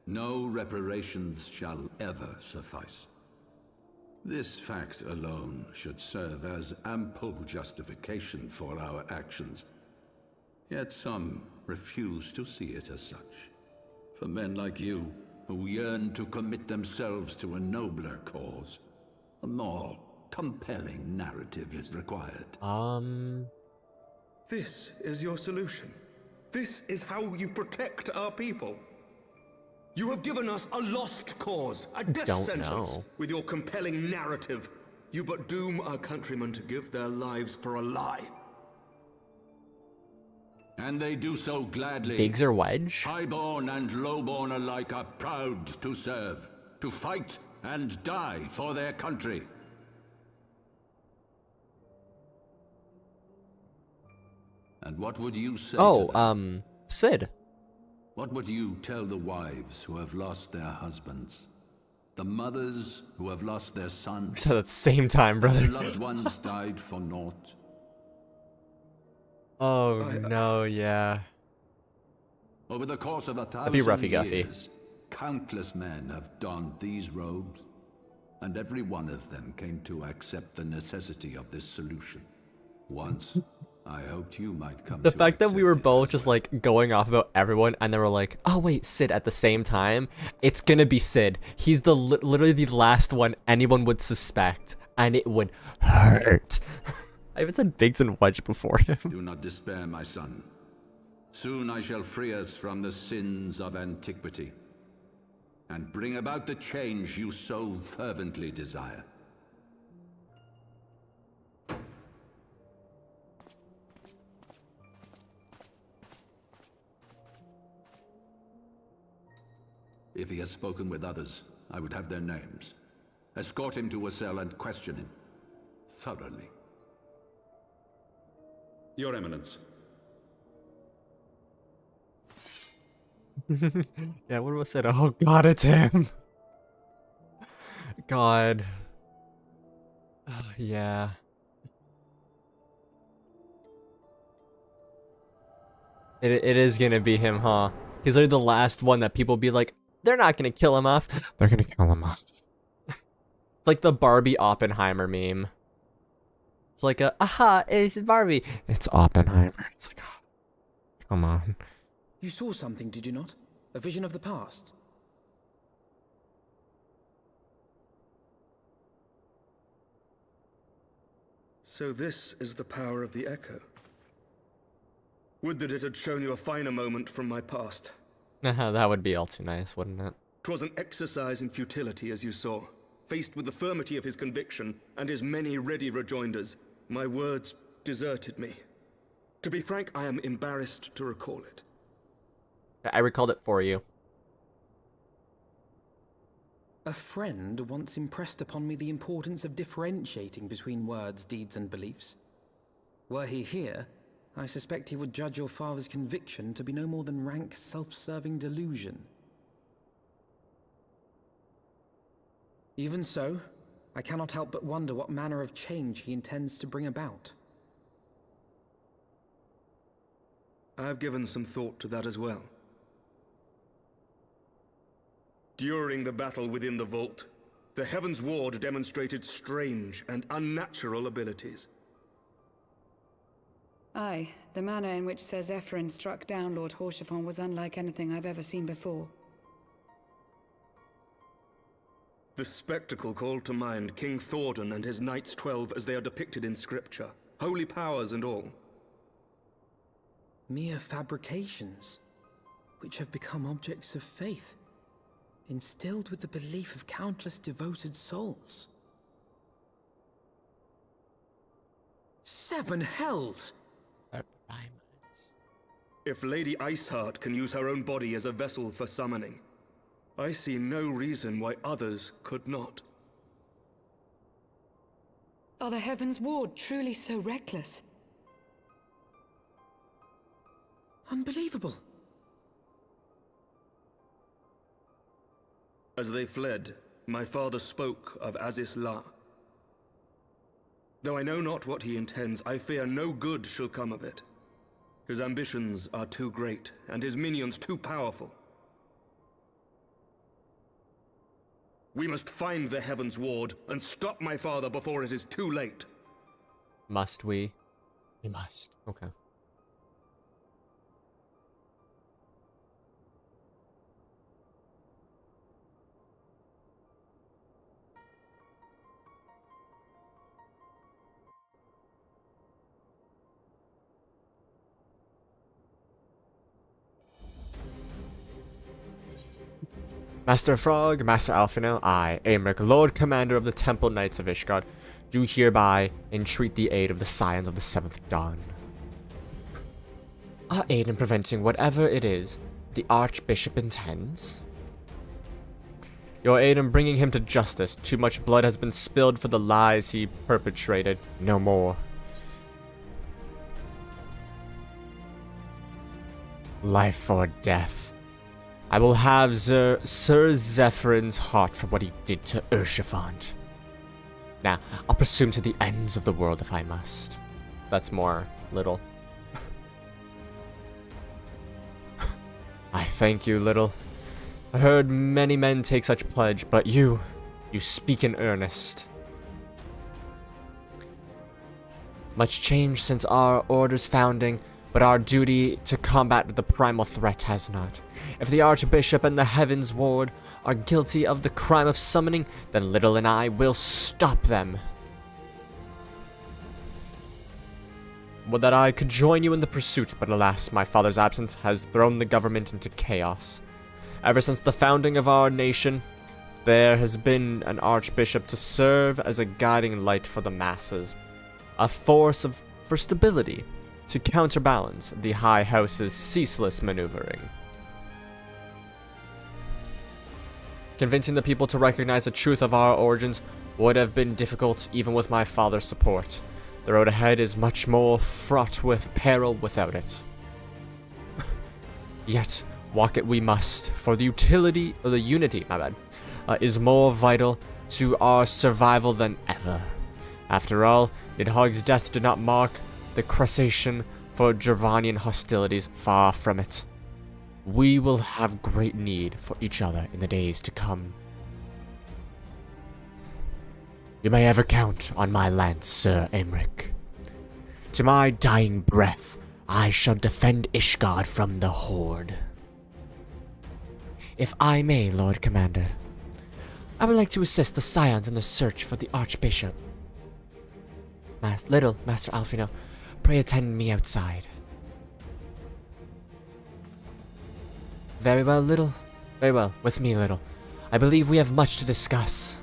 No reparations shall ever suffice. This fact alone should serve as ample justification for our actions. Yet some refuse to see it as such. For men like you, who yearn to commit themselves to a nobler cause, a more compelling narrative is required. This is your solution. This is how you protect our people. You have given us a lost cause, a death sentence. With your compelling narrative, you but doom our countrymen to give their lives for a lie. And they do so gladly. Biggs or Wedge? Highborn and lowborn alike are proud to serve, to fight and die for their country. And what would you say to them? Sid. What would you tell the wives who have lost their husbands? The mothers who have lost their sons? We said at the same time, brother. Their loved ones died for naught. Oh, no, yeah. Over the course of 1,000 That'd be roughy guffy. years, countless men have donned these robes, and every one of them came to accept the necessity of this solution. Once, I hoped you might come The to fact that accept we were it both as just well. like going off about everyone, and they were like, "Oh wait, Sid," at the same time. It's gonna be Sid. He's the literally the last one anyone would suspect, and it would hurt. I even said Biggs and Wedge before him. Do not despair, my son. Soon I shall free us from the sins of antiquity, and bring about the change you so fervently desire. If he has spoken with others, I would have their names. Escort him to a cell and question him thoroughly. Your Eminence. Yeah, what was it? Oh god, it's him. God. Yeah. It is gonna be him, huh? He's like the last one that people be like, they're not gonna kill him off. They're gonna kill him off. It's like the Barbie Oppenheimer meme. It's like aha, it's Barbie. It's Oppenheimer. It's like, oh, come on. You saw something, did you not? A vision of the past? So this is the power of the Echo. Would that it had shown you a finer moment from my past. That would be all too nice, wouldn't it? 'Twas an exercise in futility, as you saw. Faced with the firmity of his conviction and his many ready rejoinders, my words deserted me. To be frank, I am embarrassed to recall it. I recalled it for you. A friend once impressed upon me the importance of differentiating between words, deeds, and beliefs. Were he here, I suspect he would judge your father's conviction to be no more than rank, self-serving delusion. Even so, I cannot help but wonder what manner of change he intends to bring about. I've given some thought to that as well. During the battle within the vault, the Heavensward demonstrated strange and unnatural abilities. Aye, the manner in which Sir Zephyrin struck down Lord Horschiffon was unlike anything I've ever seen before. The spectacle called to mind King Thordan and his Knights 12 as they are depicted in scripture, holy powers and all. Mere fabrications, which have become objects of faith, instilled with the belief of countless devoted souls. 7 hells! If Lady Iceheart can use her own body as a vessel for summoning, I see no reason why others could not. Are the Heavensward truly so reckless? Unbelievable. As they fled, my father spoke of Aziz La. Though I know not what he intends, I fear no good shall come of it. His ambitions are too great, and his minions too powerful. We must find the Heavensward and stop my father before it is too late. Must we? We must. Okay. Master Frog, Master Alphino, I, Aymeric, Lord Commander of the Temple Knights of Ishgard, do hereby entreat the aid of the Scions of the Seventh Dawn. Our aid in preventing whatever it is the Archbishop intends. Your aid in bringing him to justice. Too much blood has been spilled for the lies he perpetrated. No more. Life or death. I will have Sir Zephyrin's heart for what he did to Urshifant. Now, I'll pursue him to the ends of the world if I must. That's more little. I thank you, little. I heard many men take such pledge, but you speak in earnest. Much changed since our order's founding, but our duty to combat the primal threat has not. If the Archbishop and the Heavensward are guilty of the crime of summoning, then Little and I will stop them. Would that I could join you in the pursuit, but alas, my father's absence has thrown the government into chaos. Ever since the founding of our nation, there has been an Archbishop to serve as a guiding light for the masses, a force for stability, to counterbalance the High House's ceaseless maneuvering. Convincing the people to recognize the truth of our origins would have been difficult even with my father's support. The road ahead is much more fraught with peril without it. Yet, walk it we must, for the unity, is more vital to our survival than ever. After all, Nidhogg's death did not mark the cessation for Gervanian hostilities, far from it. We will have great need for each other in the days to come. You may ever count on my lance, Sir Aymeric. To my dying breath, I shall defend Ishgard from the Horde. If I may, Lord Commander, I would like to assist the Scions in the search for the Archbishop. Master Alphino, pray attend me outside. Very well, Little. Very well, with me, Little. I believe we have much to discuss.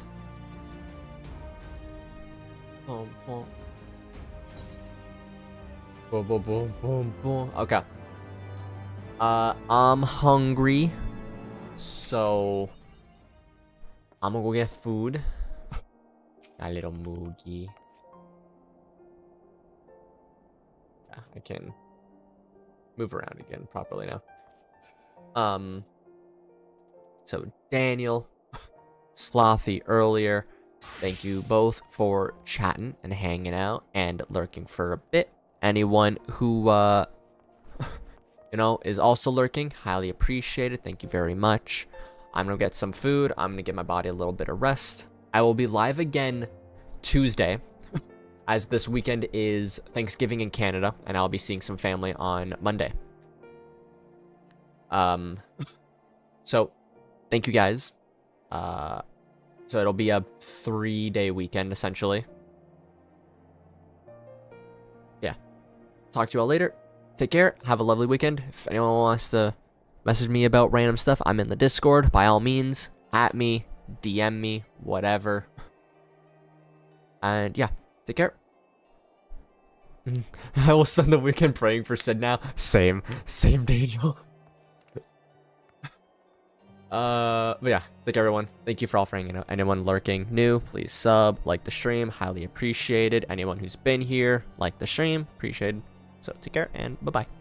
Boom, boom. Boom, boom, boom, boom, boom. Okay. I'm hungry. So I'm gonna go get food. A little moogie. Yeah, I can move around again properly now. So Daniel, Slothy earlier, thank you both for chatting and hanging out and lurking for a bit. Anyone who, you know, is also lurking, highly appreciated. Thank you very much. I'm going to get some food. I'm going to give my body a little bit of rest. I will be live again Tuesday, as this weekend is Thanksgiving in Canada, and I'll be seeing some family on Monday. So thank you guys. So it'll be a 3-day weekend, essentially. Yeah. Talk to you all later. Take care. Have a lovely weekend. If anyone wants to message me about random stuff, I'm in the Discord. By all means, at me, DM me, whatever. And yeah, take care. I will spend the weekend praying for Sid now. Same Daniel. But yeah, thank everyone. Thank you for all for hanging out. Anyone lurking new, please sub, like the stream, highly appreciated. Anyone who's been here, like the stream, appreciated. So take care and bye-bye.